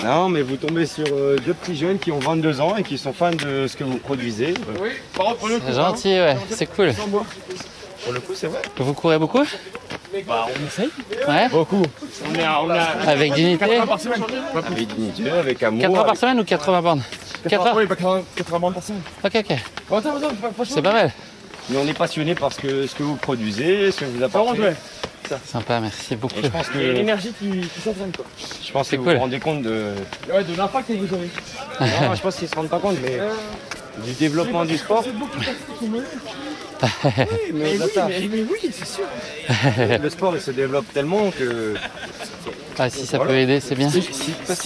Non, mais vous tombez sur deux petits jeunes qui ont 22 ans et qui sont fans de ce que vous produisez. Oui, par contre, pour le coup. C'est gentil, ouais, c'est cool. Pour le coup, c'est vrai. Vous courez beaucoup? Bah, on essaye. Ouais. Beaucoup. Avec dignité? Avec dignité, avec amour. 4 heures par semaine ou 80 bornes? 4 heures. Oui, 80 bornes par semaine. Ok, ok. C'est pas mal. Mais on est passionné par ce que vous produisez, ce que vous apportez. Sympa, merci beaucoup. Et je pense que l'énergie qui s'entraîne quoi. Je pense que vous cool. vous rendez compte de l'impact que vous avez. Non, je pense qu'ils se rendent pas compte, mais du développement du sport. mais oui, c'est sûr. Le sport il se développe tellement que. Ah, si ça peut aider, c'est bien. Si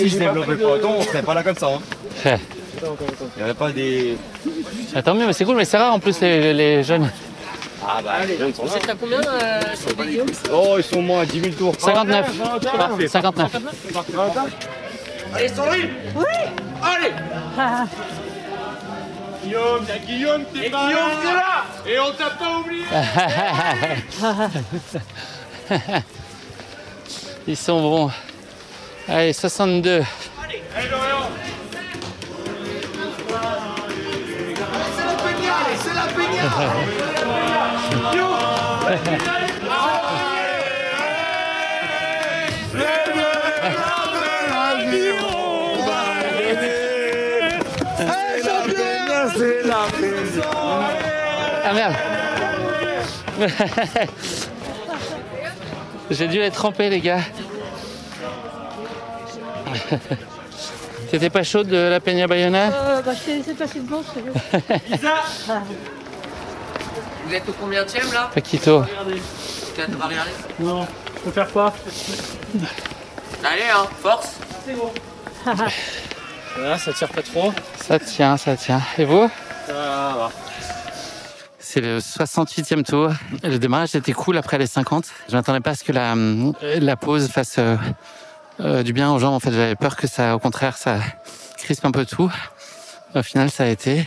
je ne développais pas autant, on serait pas là comme ça. Hein. Il n'y aurait pas des. Tant mieux, mais c'est cool, mais c'est rare en plus les jeunes. Ah bah les jeunes sont là. C'est à combien Guillaume? Oh, ils sont au moins à 10 000 tours. 59. Parfait. 59. Allez, Sandrine. Oui. Allez. Guillaume, il y a Guillaume qui est pas là. Guillaume qui est là. Et on t'a pas oublié. Ils sont bons. Allez, 62. Allez, Lorient. C'est la peignade. Ah merde. J'ai dû les tremper les gars. T'étais pas chaud de la Peña Bayona? Bah je t'ai laissé passer devant, c'est vrai. Vous êtes au combienième là? Paquito. Tu vas regarder? Non, je peux faire quoi? Allez hein, force. C'est bon. Là, ça tire pas trop. Ça tient, ça tient. Et vous? Ça va. C'est le 68e tour. Le démarrage était cool après les 50. Je m'attendais pas à ce que la pause fasse du bien aux jambes. En fait, j'avais peur que ça, au contraire, ça crispe un peu tout. Au final, ça a été.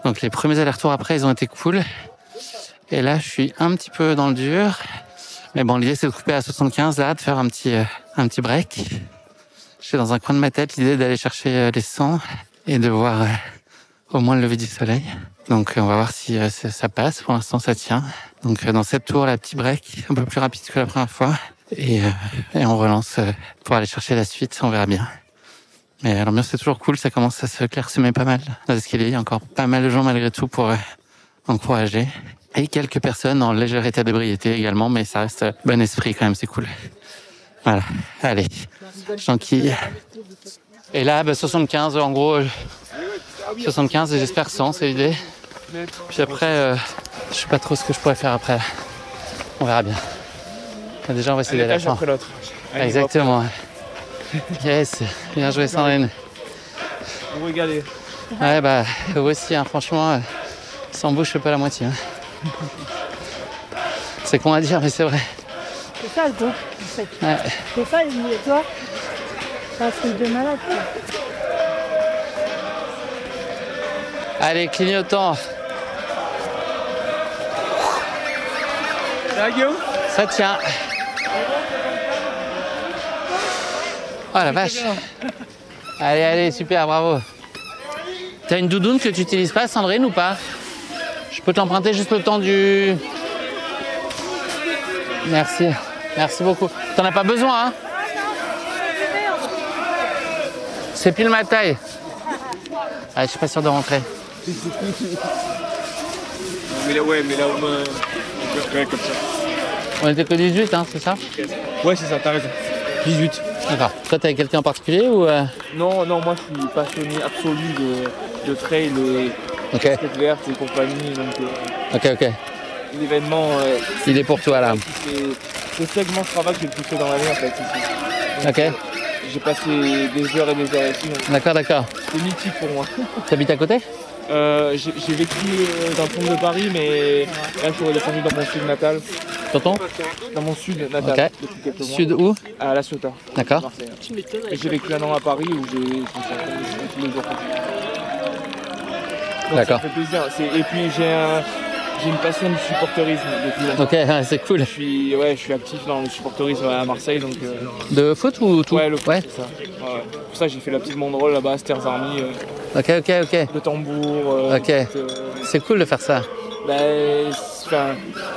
Donc les premiers allers-retours après, ils ont été cool. Et là, je suis un petit peu dans le dur. Mais bon, l'idée, c'est de couper à 75 là, de faire un petit break. J'ai dans un coin de ma tête l'idée d'aller chercher les 100 et de voir au moins le lever du soleil. Donc on va voir si ça passe. Pour l'instant, ça tient. Donc dans 7 tours, la petite break, un peu plus rapide que la première fois. Et on relance pour aller chercher la suite, on verra bien. Mais l'ambiance est toujours cool, ça commence à se clairsemer pas mal dans l'escalier. Il y a encore pas mal de gens malgré tout pour encourager. Et quelques personnes en léger état d'ébriété également, mais ça reste bon esprit quand même, c'est cool. Voilà, allez, j'enquille. Et là, 75 en gros, 75 et j'espère 100, c'est l'idée. Puis après, je sais pas trop ce que je pourrais faire après. On verra bien. Déjà, on va essayer d'aller à la fin. après l'autre. Exactement. Yes, bien joué Sandrine. Vous régalez. Ouais, bah, vous aussi, hein, franchement, sans vous, je fais pas la moitié. Hein. C'est con à dire, mais c'est vrai. C'est ça le bon, en fait. Ouais. C'est ça, toi, c'est un truc de malade, quoi. Allez, clignotant. Ça va, Guillaume? Ça tient. Oh la vache. Allez, allez, super, bravo. T'as une doudoune que tu utilises pas, Sandrine, ou pas? Je peux t'emprunter juste le temps du... Merci, merci beaucoup. T'en as pas besoin, hein? C'est pile ma taille. Ah, je suis pas sûr de rentrer. Mais là, ouais, mais là, au moins, ouais, comme ça. On était que 18, hein, c'est ça? Ouais, c'est ça, t'as raison. 18. D'accord. Toi, t'es avec quelqu'un en particulier ou Non, moi je suis passionné absolu de trail, de casquette verte et compagnie. Donc, Ok. l'événement. Il est pour toi là. C'est ça que je travaille que j'ai le poussé dans l'année en fait. Ici. Donc, Ok. J'ai passé des heures et des heures ici. D'accord. C'est mythique pour moi. T'habites à côté? J'ai vécu dans le centre de Paris, mais là je suis redescendu dans mon sud natal. Tonton? Dans mon sud natal. Ok. Depuis quelques mois. Sud où? À La Ciotat. D'accord. Et j'ai vécu un an à Paris où je me suis tous les jours. Donc, D'accord. ça fait plaisir. Et puis J'ai une passion du supporterisme depuis longtemps. Ok, ouais, c'est cool. Je suis actif dans le supporterisme à Marseille. Donc, de foot ou tout? Ouais, le foot, c'est ça. Ouais. Pour ça, j'ai fait la petite banderole là-bas à Stairs Army. Ok. Le tambour. Ok. C'est cool de faire ça. Pour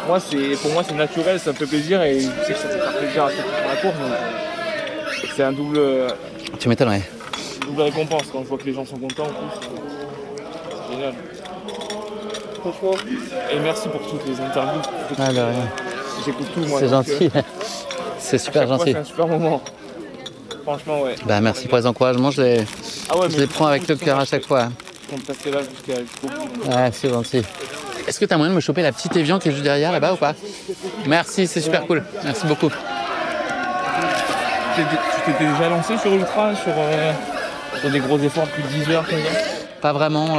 moi, c'est naturel, ça me fait plaisir et je sais que ça fait plaisir à ceux qui font la course. Donc, c'est un double. Tu m'étonnes, ouais. Double récompense quand je vois que les gens sont contents en plus. C'est génial. Franchement. Et merci pour toutes les interviews. Ah, de rien. J'écoute tout, moi. C'est gentil. C'est super gentil. C'est un super moment. Franchement, ouais. Bah, merci pour les encouragements. Je les prends avec le cœur à chaque fois. On peut passer là jusqu'au bout. Ouais, c'est gentil. Est-ce que tu as moyen de me choper la petite Évian qui est juste derrière là-bas ou pas? Merci, c'est super cool. Merci beaucoup. Tu t'étais déjà lancé sur Ultra, sur des gros efforts, plus de 10 heures comme ça? Pas vraiment.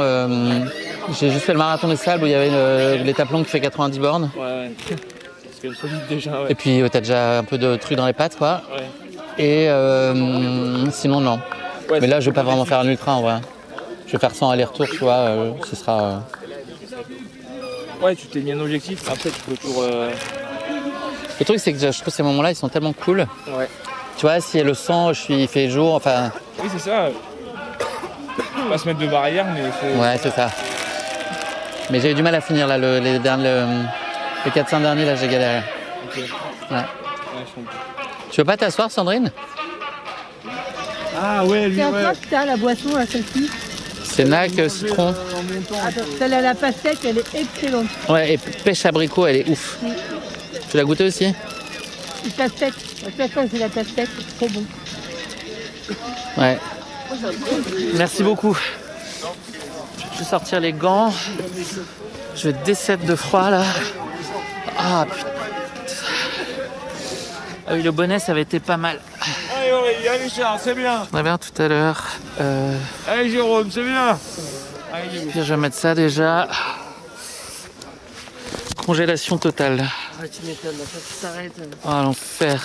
J'ai juste fait le marathon des sables où il y avait l'étape longue qui fait 90 bornes. Ouais. C'est quand même solide déjà, ouais. Et puis t'as déjà un peu de trucs dans les pattes, quoi. Ouais. Et sinon, non. Ouais, mais là, je vais pas vraiment faire un ultra en vrai. Je vais faire 100 aller-retour, tu vois. Ce sera. Ouais, tu t'es mis un objectif. Après, tu peux toujours. Le truc, c'est que je trouve que ces moments-là, ils sont tellement cool. Ouais. Tu vois, si le sang, il fait jour, enfin. Oui, c'est ça. Faut pas se mettre de barrière, mais il faut. Ouais, c'est ça. Mais j'ai eu du mal à finir là, les 4-5 derniers, là, j'ai galéré. Ok. Ouais. Ouais, je comprends. Tu veux pas t'asseoir, Sandrine? Ah ouais, lui, C'est un ouais. quoi, putain, la boisson, là, celle-ci? C'est NAC citron. Attends, celle à la pastèque, elle est excellente. Ouais, et pêche abricot, elle est ouf. Oui. Tu l'as goûté aussi? Une pastèque. À chaque fois, c'est la pastèque, c'est trop bon. Ouais. Merci beaucoup. Je vais sortir les gants. Je vais décède de froid là. Ah putain. Ah oui, le bonnet, ça avait été pas mal. Allez Aurélie, allez Charles, c'est bien. On avait un tout à l'heure. Allez Jérôme, c'est bien. Puis je vais mettre ça déjà. Congélation totale. Ah, tu m'étonnes, après tu t'arrêtes. Ah, l'enfer.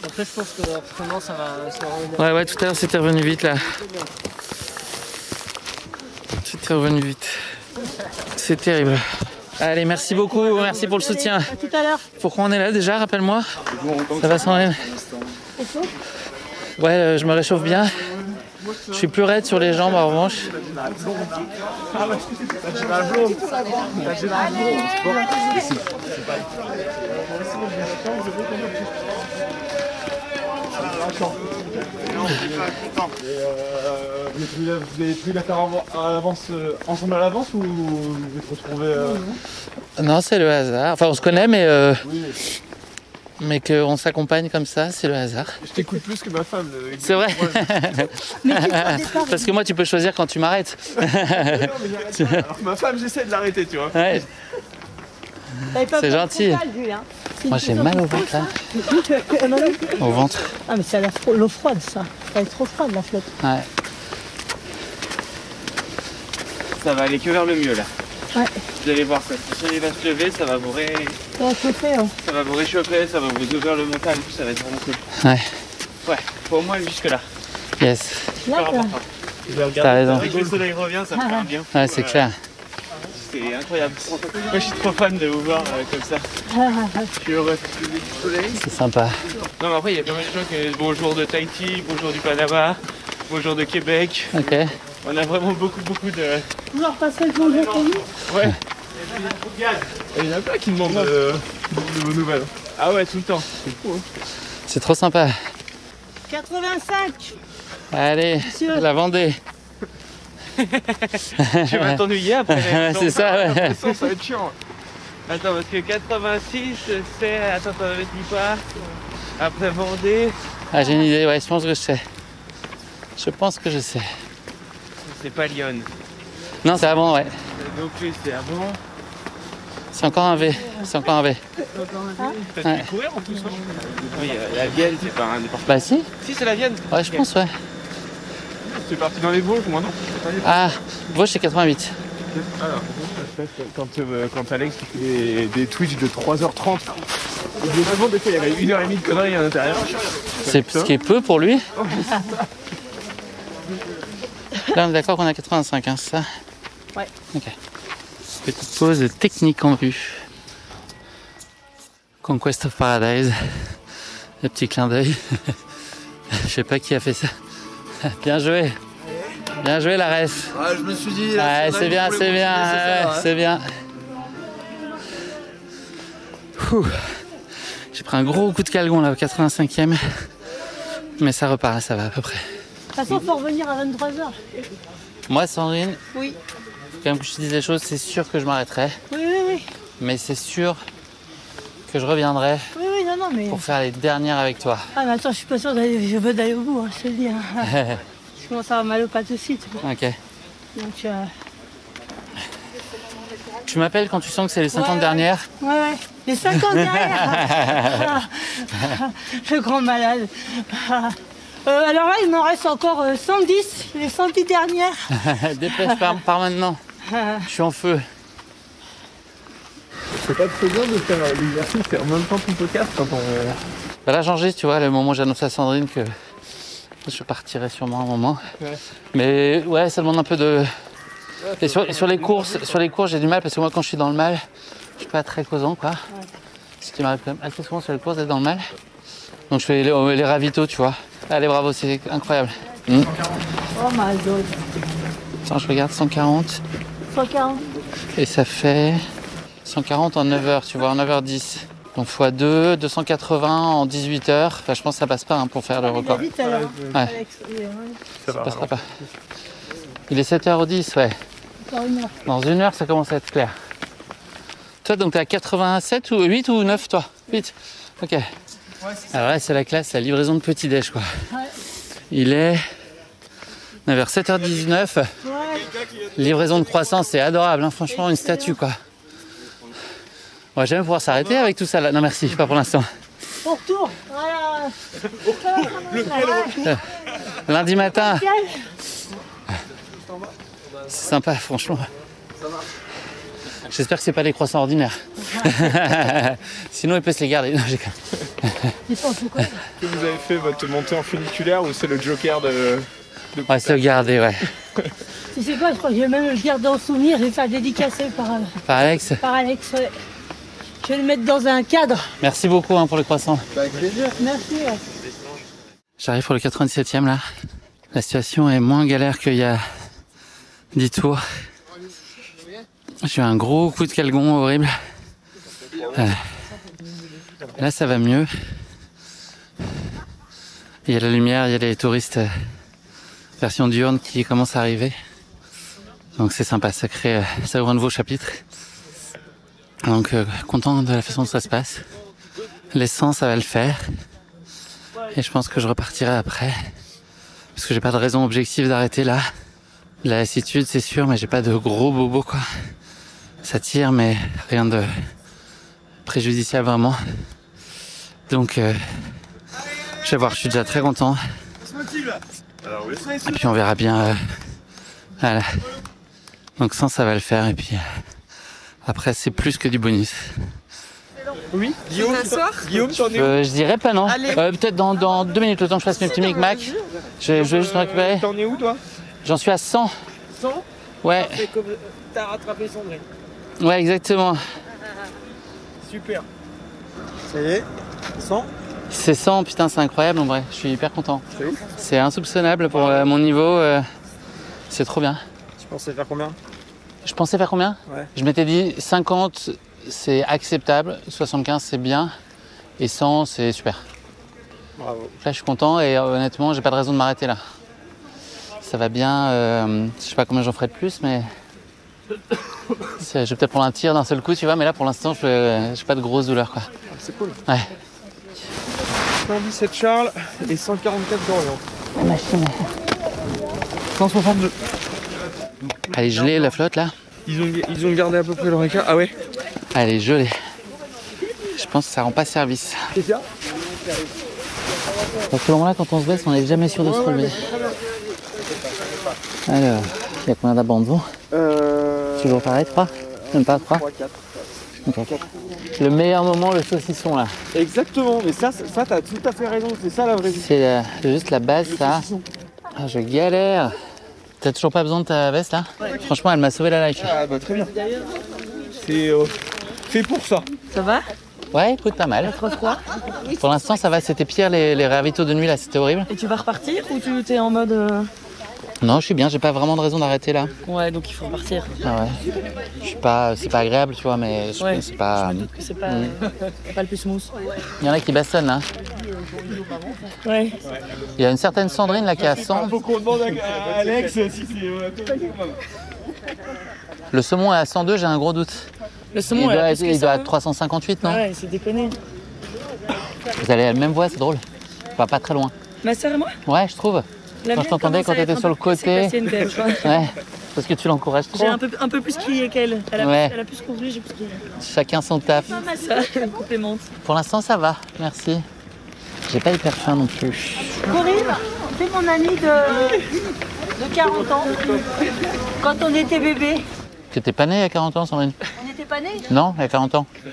Après, je pense que vraiment ça va revenir. Ouais, tout à l'heure c'était revenu vite là. C'était revenu vite. C'est terrible. Allez, merci beaucoup, merci pour le soutien. À tout à l'heure. Pourquoi on est là déjà, rappelle-moi? Ça va, Sandrine? Ouais, je me réchauffe bien. Je suis plus raide sur les jambes en revanche. Ah ouais, t'as du mal blond. T'as du mal Vous avez pris l'affaire ensemble à l'avance ou vous êtes retrouvés Non, c'est le hasard. Enfin, on se connaît, mais qu'on s'accompagne comme ça, c'est le hasard. Je t'écoute plus que ma femme. C'est vrai. Parce que moi, tu peux choisir quand tu m'arrêtes. Alors que ma femme, j'essaie de l'arrêter, tu vois. Ouais. C'est gentil. Moi, j'ai mal au ventre là. Au ventre. Ah, mais c'est l'eau froide, ça. Elle est trop froide, la flotte. Ouais. Ça va aller que vers le mieux là. Ouais. Vous allez voir ça. Si il va se lever, ça va vous Ça va chauffer, hein. Ça va vous réchauffer, ça va vous ouvrir le mental, ça va être vraiment cool. Ouais. Ouais, faut au moins jusque là. Yes. Super important. T'as raison. Dès que le soleil revient, ça me fait bien. Ouais, c'est clair. C'est incroyable. Moi, je suis trop fan de vous voir comme ça. Je suis heureux du soleil. C'est sympa. Non, mais après, il y a pas mal de gens qui disent bonjour de Tahiti, bonjour du Panama, bonjour de Québec. Ok. On a vraiment beaucoup de. Toujours passer le bonjour pays. Ouais. Et il y en a plein qui demandent de vos nouvelles. Ah ouais, tout le temps. C'est fou. C'est trop sympa. 85. Allez, Monsieur. la Vendée. Tu vas t'ennuyer après. C'est ça, ouais. Ça va être chiant. Attends, parce que 86, c'est. Attends, ça va mettre quoi? Après Vendée. Ah, j'ai une idée, ouais, je pense que je sais. Je pense que je sais. C'est pas Lyon. Non, c'est avant, ouais. Non plus, c'est avant. C'est encore un V. C'est encore un V. T'as Ouais. pu courir en plus, hein? Oui, la Vienne, c'est pas un département. Bah si. Si, c'est la Vienne. Ouais, je pense, ouais. C'est parti dans les Vosges, moi non. Ah, Vosges, c'est 88. Alors, quand Alex fait des Twitch de 3h30, vraiment des fois il y avait 1h30 de conneries à l'intérieur. C'est ce qui est peu pour lui. Là, on est d'accord qu'on a 85, hein, c'est ça? Ouais. Ok. Petite pause technique en vue. Conquest of Paradise. Le petit clin d'œil. Je sais pas qui a fait ça. Bien joué. Bien joué la ref. Ah, je me suis dit. Ouais, c'est bien, c'est bien. Ouais, c'est bien. J'ai pris un gros coup de calgon là au 85e. Mais ça repart, ça va à peu près. De toute façon, il faut revenir à 23h. Moi, Sandrine, oui. Faut quand même que je te dise les choses, c'est sûr que je m'arrêterai. Oui. Mais c'est sûr que je reviendrai non, mais... pour faire les dernières avec toi. Ah, mais attends, je suis pas sûre je veux d'aller au bout, hein, je te le dis. Hein. Je commence à avoir mal aux pattes aussi, tu vois. Ok. Donc, tu m'appelles quand tu sens que c'est les 50 dernières. Ouais. Les 50 dernières. Le grand malade. Alors là, il m'en reste encore 110, les 110 dernières. Dépêche, par maintenant. Je suis en feu. C'est pas trop bien de faire l'exercice et en même temps tout podcast quand on... Bah là, j'enregistre, tu vois, le moment où j'annonce à Sandrine que je partirai sûrement un moment. Ouais. Mais ouais, ça demande un peu de... Et sur les courses, j'ai du mal parce que moi, quand je suis dans le mal, je suis pas très causant, quoi. Ouais. Ce qui m'arrive quand même assez souvent sur les courses d'être dans le mal. Donc je fais les ravitaux, tu vois. Allez, bravo, c'est incroyable. Oh my god. Attends, je regarde 140. 140. Et ça fait 140 en 9h, tu vois, en 9h10. Donc x2, 280 en 18h. Enfin, je pense que ça passe pas hein, pour faire le record. Vite, alors, ouais. Alex, ça passera pas. Il est 7h10, ouais. Dans 1 heure, ça commence à être clair. Toi, donc, t'es à 87 ou 8 ou 9, toi 8. Ok. Alors là, c'est la classe, la livraison de petit-déj, quoi. Ouais. Il est 9h, 7h19. Ouais. Livraison de croissants, c'est adorable, hein, franchement, une statue, quoi. On va jamais pouvoir s'arrêter avec tout ça, là. Non, merci, pas pour l'instant. Au retour. Voilà. Lundi matin. C'est sympa, franchement. J'espère que c'est pas des croissants ordinaires. Sinon, il peut se les garder. Non, j'ai quand même. Que vous avez fait votre montée en funiculaire ou c'est le joker de ouais, c'est le garder, ouais. Tu sais quoi, je crois que je vais même le garder en souvenir. Je vais faire dédicacer par Alex. Par Alex, ouais. Je vais le mettre dans un cadre. Merci beaucoup hein, pour les croissants. Avec plaisir. Merci. Ouais. J'arrive pour le 97e là. La situation est moins galère qu'il y a 10 tours. J'ai eu un gros coup de calgon horrible. Là ça va mieux. Il y a la lumière, il y a les touristes version diurne qui commencent à arriver. Donc c'est sympa, ça ouvre un nouveau chapitre. Donc content de la façon dont ça se passe. L'essence ça va le faire. Et je pense que je repartirai après. Parce que j'ai pas de raison objective d'arrêter là. La lassitude c'est sûr, mais j'ai pas de gros bobos quoi. Ça tire mais rien de préjudiciable vraiment. Donc je vais voir, je suis déjà très content. Et puis on verra bien. Voilà. Donc ça va le faire et puis après c'est plus que du bonus. Oui, Guillaume, t'en es où? Je dirais pas non. Peut-être dans 2 minutes, le temps que je fasse mes petits micmacs. Je vais juste me récupérer. T'en es où toi? J'en suis à 100. 100? Ouais. T'as rattrapé Sandrine. Ouais, exactement. Super. Ça y est, 100. C'est 100, putain, c'est incroyable en vrai. Je suis hyper content. C'est ouf. C'est insoupçonnable pour mon niveau. C'est trop bien. Tu pensais faire combien? Je pensais faire combien? Ouais. Je m'étais dit 50 c'est acceptable, 75 c'est bien et 100 c'est super. Bravo. Là je suis content et honnêtement j'ai pas de raison de m'arrêter là. Ça va bien, je sais pas combien j'en ferai de plus mais je vais peut-être prendre un tir d'un seul coup tu vois, mais là pour l'instant j'ai pas de grosses douleurs quoi. C'est cool. Ouais. 117 Charles et 144 Dorian. La machine. 162. Elle est gelée la flotte là? Ils ont gardé à peu près leur écart. Ah ouais? Elle est gelée. Je pense que ça rend pas service. C'est ça? Parce que là quand on se baisse on n'est jamais sûr de se relever. Alors, il y a combien d'abandons? Toujours pareil, 3? Même pas 3? 3, 4. Okay. Le meilleur moment, le saucisson là. Exactement, mais ça t'as tout à fait raison, c'est ça la vraie vie. C'est juste la base ça. Ah, je galère. T'as toujours pas besoin de ta veste là? Ouais. Franchement, elle m'a sauvé la life. Ah bah très bien. C'est fait pour ça. Ça va? Ouais, écoute, pas mal. Trop froid? Pour l'instant, ça va. C'était pire les ravitaux de nuit là, c'était horrible. Et tu vas repartir ou tu t'es en mode... Non, je suis bien, j'ai pas vraiment de raison d'arrêter là. Ouais, donc il faut repartir. Ah ouais. Je suis pas, c'est pas agréable, tu vois, mais ouais, c'est pas. Je me doute que c'est pas, pas le plus smooth. Il y en a qui bastonnent là. Ouais. Il y a une certaine Sandrine là qui est à 100. Il faut qu'on demande à Alex si c'est. Le saumon est à 102, j'ai un gros doute. Le saumon il doit être 358, non? Ouais, c'est déconné. Vous allez à la même voie, c'est drôle. Enfin, pas très loin. Ma soeur et moi? Ouais, je trouve. Quand je t'entendais quand t'étais sur le côté. Ouais, parce que tu l'encourages trop. J'ai un peu plus crié qu'elle. Elle a plus couru, j'ai plus crié. Chacun son taf. Ça complémente. Pour l'instant, ça va, merci. J'ai pas hyper faim non plus. Corinne, c'est mon amie de 40 ans, quand on était bébé. Tu t'es pas née il y a 40 ans, Sandrine? On n'était pas nés? Non, il y a 40 ans. Non,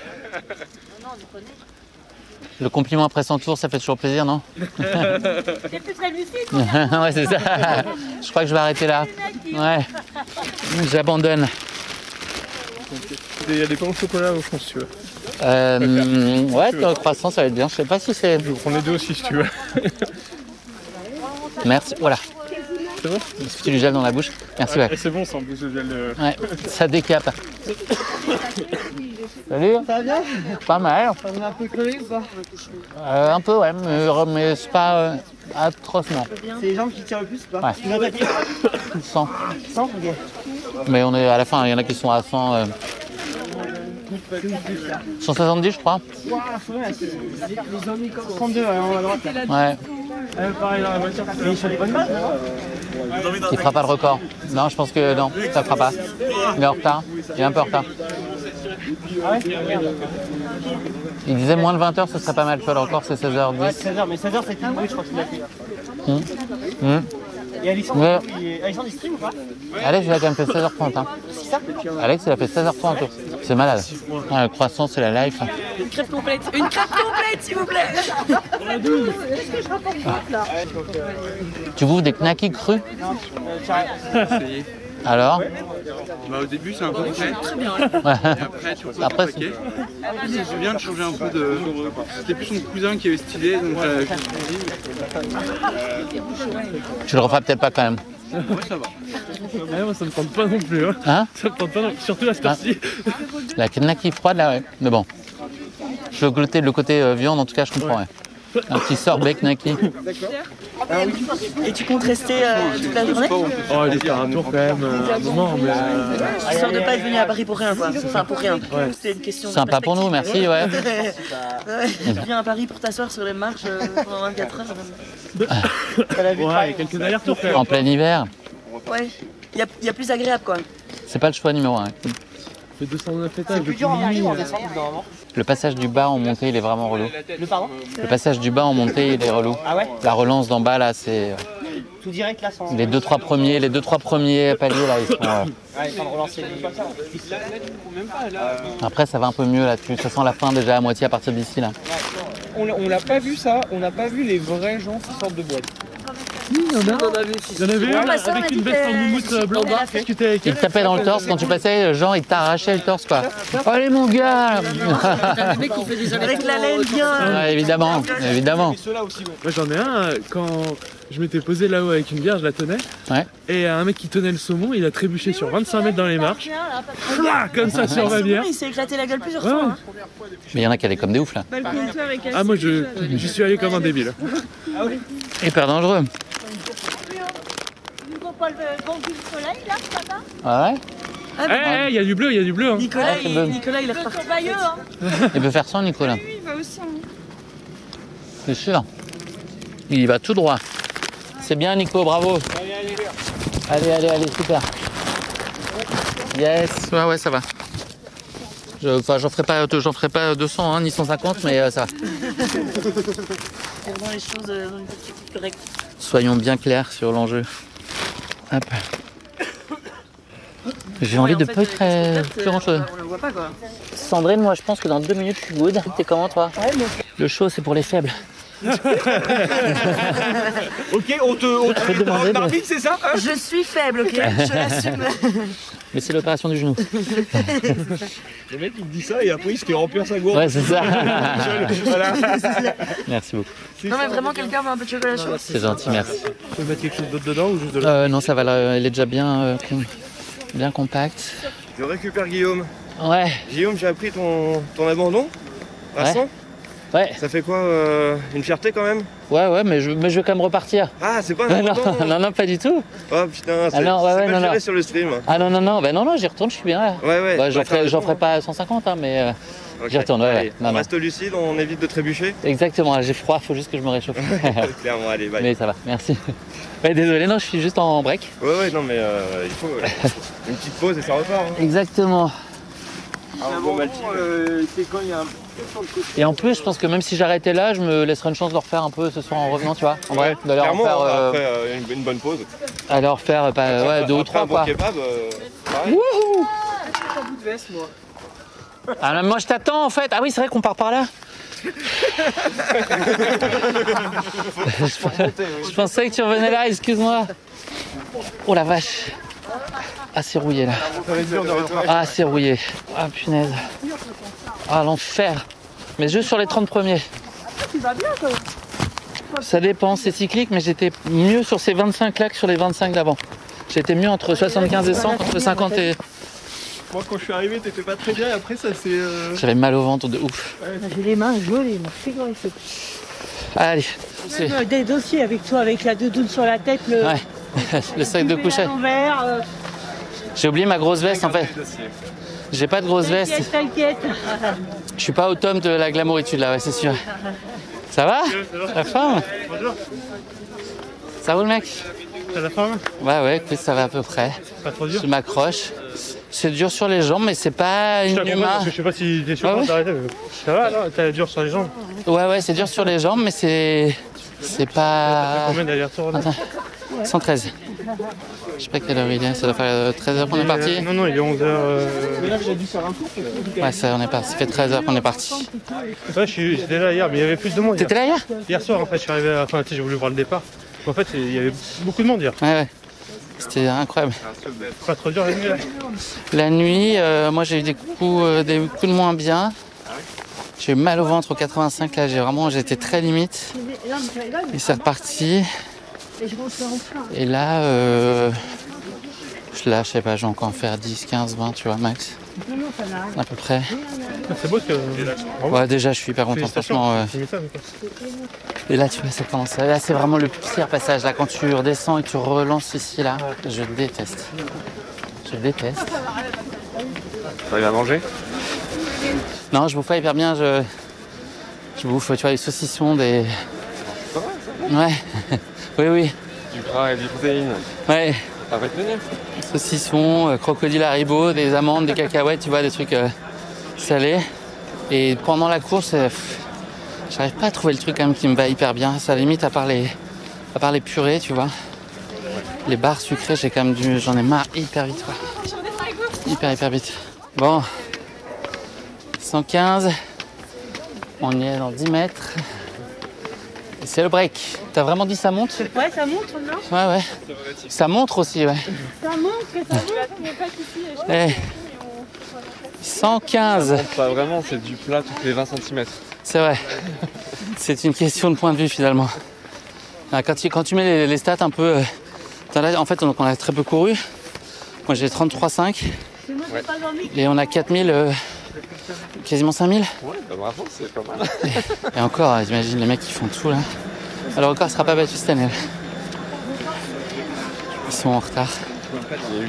on n'est pas nés. Le compliment après 100 tours, ça fait toujours plaisir, non? C'est plus très lucide. Ouais, c'est ça. Je crois que je vais arrêter là. Ouais. J'abandonne. Il y a des pains au chocolat, je pense, si tu veux. Ouais, le croissant, ça va être bien. Je sais pas si c'est... Je vais prendre les deux aussi, si tu veux. Merci, voilà. C'est bon? Il suffit du gel dans la bouche. Merci, ouais. C'est bon, ça, en plus, le gel de... Ouais, ça décape. Salut. Ça va bien? Pas mal. On est un peu crevé ou pas? Un peu, ouais, mais c'est pas atrocement. C'est les jambes qui tirent le plus ou pas? Ouais. Tu vas attaquer? 100. 100? Ok. Mais on est à la fin, il y en a qui sont à 100. 170, je crois. Waouh, les zombies comme 32 à droite. Ouais. Pareil dans la voiture. Mais sur les bonnes bases, non? Il fera pas le record. Non, je pense que non, ça fera pas. Il est en retard. Il est un peu en retard. Ah ouais? Il disait moins de 20 heures, ce serait pas mal. Tu vois, le record, c'est 16h10. Ouais, 16h, mais 16h, c'était une bruit, je crois qu'il a fait. Et Alexandre, Alexandre, il stream ou pas? Alex, il a quand même fait 16h30. Hein. C'est ça? Alex, il a fait 16h30. C'est malade. Ouais, le croissant, c'est la life. Une crêpe complète. Une crêpe complète, s'il vous plaît. Qu'est-ce que je rapporte là? Tu ouvres des knackis crus? Alors? Bah, au début, c'est un peu frais. Très bien. Et après, tu vois, après, c'est bien de changer un peu de... C'était plus son cousin qui avait stylé, donc... Tu le referas peut-être pas quand même. Ouais, ça va. Ouais, moi, ça me tente pas non plus. Hein, ça me tente pas non plus, surtout la cette-ci. La knacki froide, là, ouais. Mais bon. Je veux goûter le côté viande, en tout cas, je comprends. Ouais. Un petit sorbet knacki. Et tu comptes rester toute la journée? Oh, il est un tour quand même, un moment, mais... Histoire de pas être venu à Paris pour rien, quoi. Enfin, pour rien. Ouais. C'est une question de sympa pour nous, merci, ouais. Tu viens à Paris pour t'asseoir sur les marches pendant 24 heures. Ouais, quelques allers-retours quand même. En plein hiver. Ouais, il y a plus agréable, quoi. C'est pas le choix numéro 1. fait 209 étages. C'est plus dur en arrivant, en descente, normalement. Le passage du bas en montée, il est vraiment relou. Le pardon? Le passage du bas en montée, il est relou. Ah ouais? La relance d'en bas, là, c'est... Tout direct, là, sans... Les 2-3 premiers paliers, là, ils sont... Ouais, sans relancer les... Après, ça va un peu mieux, là. Ça sent la fin déjà à moitié à partir d'ici, là. On l'a pas vu, ça. On n'a pas vu les vrais gens qui sortent de boîte. Il y en a vu un avec une veste en moumoute blanc. Il tapait dans le torse quand tu passais, genre il t'arrachait le torse quoi. Allez mon gars. Avec la laine bien. Ouais, évidemment, évidemment. Moi j'en ai un, quand je m'étais posé là-haut avec une bière, je la tenais. Ouais. Et un mec qui tenait le saumon, il a trébuché sur 25 mètres dans les marches. Comme ça sur ma bière. Il s'est éclaté la gueule plusieurs fois. Mais il y en a qui allaient comme des oufs là. Ah moi j'y suis allé comme un débile. Hyper dangereux. Ils n'ont pas le bon du soleil là ce matin? Ah ouais? Il y a du bleu, il y a du bleu. Hein. Nicolas, il est reparti. Il peut faire ça, Nicolas? Oui, il va aussi. C'est sûr. Il va tout droit. C'est bien, Nico, bravo. Allez, super. Yes. Ouais, ça va. J'en ferai pas 200, hein, ni 150, mais ça va. Dans les choses dans une petite correcte. Soyons bien clairs sur l'enjeu. Hop. J'ai envie de pas être très grand chose. On le voit pas quoi. Sandrine, moi je pense que dans 2 minutes je suis good. T'es comment toi? Ouais, mais... Le chaud c'est pour les faibles. Ok, on te demande l'arbitre, c'est ça hein? Je suis faible, ok? Je l'assume. Mais c'est l'opération du genou. Le mec il me dit ça et après il se fait remplir sa gourde. Ouais, c'est ça. Voilà. Merci beaucoup. Non mais vraiment quelqu'un veut un peu de chocolat chaud? C'est gentil, merci. Tu peux mettre quelque chose d'autre dedans ou juste de l'eau? Non, ça va, là, il est déjà bien compact. Je récupère Guillaume. Ouais. Guillaume, j'ai appris ton abandon. Vincent? Ouais. Ça fait quoi une fierté quand même? Ouais, mais je vais quand même repartir. Ah, c'est pas un abandon? Non, pas du tout. Oh putain, c'est non, géré sur le stream. Ah non, j'y retourne, je suis bien là. Ouais. Bah, j'en ferai pas 150, hein, mais j'y retourne, ouais. Allez, on reste lucide, on évite de trébucher. Exactement, j'ai froid, faut juste que je me réchauffe. Clairement, allez, bye. Mais ça va, merci. Ouais, désolé, non, je suis juste en break. Ouais, non, mais il faut une petite pause et ça repart. Hein. Exactement. C'est quand il y a un et en plus, je pense que même si j'arrêtais là, je me laisserais une chance de le refaire un peu ce soir en revenant, tu vois. En vrai, d'aller en faire. Après une bonne pause. Aller en refaire 2 ou 3 quoi. Kebab, wouhou! Ah, même moi je t'attends en fait. Ah oui, c'est vrai qu'on part par là. Je pensais que tu revenais là, excuse-moi. Oh la vache. Ah, c'est rouillé là. Ah, c'est rouillé. Ah, punaise. Ah, l'enfer. Mais juste sur les 30 premiers. Tu vas bien, toi? Ça dépend, c'est cyclique, mais j'étais mieux sur ces 25 là que sur les 25 d'avant. J'étais mieux entre 75 et 100 qu'entre 50 et... Moi, quand je suis arrivé, t'étais pas très bien et après, ça c'est... J'avais mal au ventre de ouf. J'ai les mains jolies, mon frigorifique. Allez. Des dossiers avec toi, avec la doudoune sur la tête, le... Ouais, le sac de couchage. J'ai oublié ma grosse veste en fait. J'ai pas de grosse veste. T'inquiète. Je suis pas au tome de la glamouritude là, ouais, c'est sûr. Ça va? La forme? Bonjour. Ça roule, mec? T'as la forme? Ouais, écoute, ça va à peu près. Pas trop dur? Je m'accroche. C'est dur sur les jambes, mais c'est pas une humain. Je sais pas si t'es sûr de t'arrêter. Ça va, là? T'as dur sur les jambes? Ouais, c'est dur sur les jambes, mais c'est pas... Combien d'allers-retours? 113. Je sais pas quelle heure il est, ça doit faire 13h qu'on est parti. Non, il est 11h. Mais là, j'ai dû faire un tour. Ouais, ça fait 13h qu'on est parti. Ouais, j'étais là hier, mais il y avait plus de monde. T'étais là hier? Hier soir, en fait, je suis arrivé j'ai voulu voir le départ. En fait, il y avait beaucoup de monde hier. Ouais. C'était incroyable. Pas trop dur la nuit là? La nuit, moi j'ai eu des coups de moins bien. J'ai eu mal au ventre au 85, là j'étais très limite. Et c'est reparti. Et là, je sais pas, je vais encore en faire 10, 15, 20, tu vois, max. À peu près. C'est beau ce que... Ouais, déjà je suis hyper content, franchement. Et là, tu vois, ça commence. Là, c'est vraiment le pire passage. Là, quand tu redescends et tu relances ici, là, je déteste. Je déteste. T'arrives à manger? Non, je bouffe pas hyper bien. Je bouffe, tu vois, les saucissons, des. Ouais. Oui. Du gras et des protéines. Ouais. Ça va tenir. Saucissons, crocodile Haribo, des amandes, des cacahuètes, tu vois, des trucs salés. Et pendant la course, j'arrive pas à trouver le truc quand même qui me va hyper bien. Ça limite à part les purées, tu vois. Les barres sucrées, j'en ai marre hyper vite, quoi. Hyper vite. Bon. 115. On y est dans 10 mètres. Et c'est le break. T'as vraiment dit ça monte? Ouais, ça montre, non? Ouais. Ça montre aussi, ouais. Ça montre, il n'y a pas de souci. 115. Pas vraiment, c'est du plat toutes les 20 cm. C'est vrai. C'est une question de point de vue finalement. Quand tu mets les stats un peu... en fait, on a très peu couru. Moi j'ai 33,5. Ouais. Et on a 4000, quasiment 5000. Ouais, bravo, c'est pas mal. Et encore, j'imagine les mecs qui font tout là. Alors le record sera pas battu cette année. Ils sont en retard.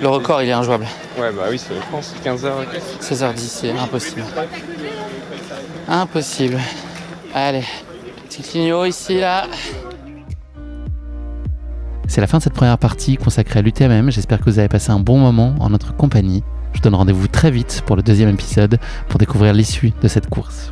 Le record il est injouable. Ouais, bah oui, c'est je pense 15h. 16h10, c'est impossible. Impossible. Allez, petit clignot ici là. C'est la fin de cette première partie consacrée à l'UTMM. J'espère que vous avez passé un bon moment en notre compagnie. Je vous donne rendez-vous très vite pour le deuxième épisode pour découvrir l'issue de cette course.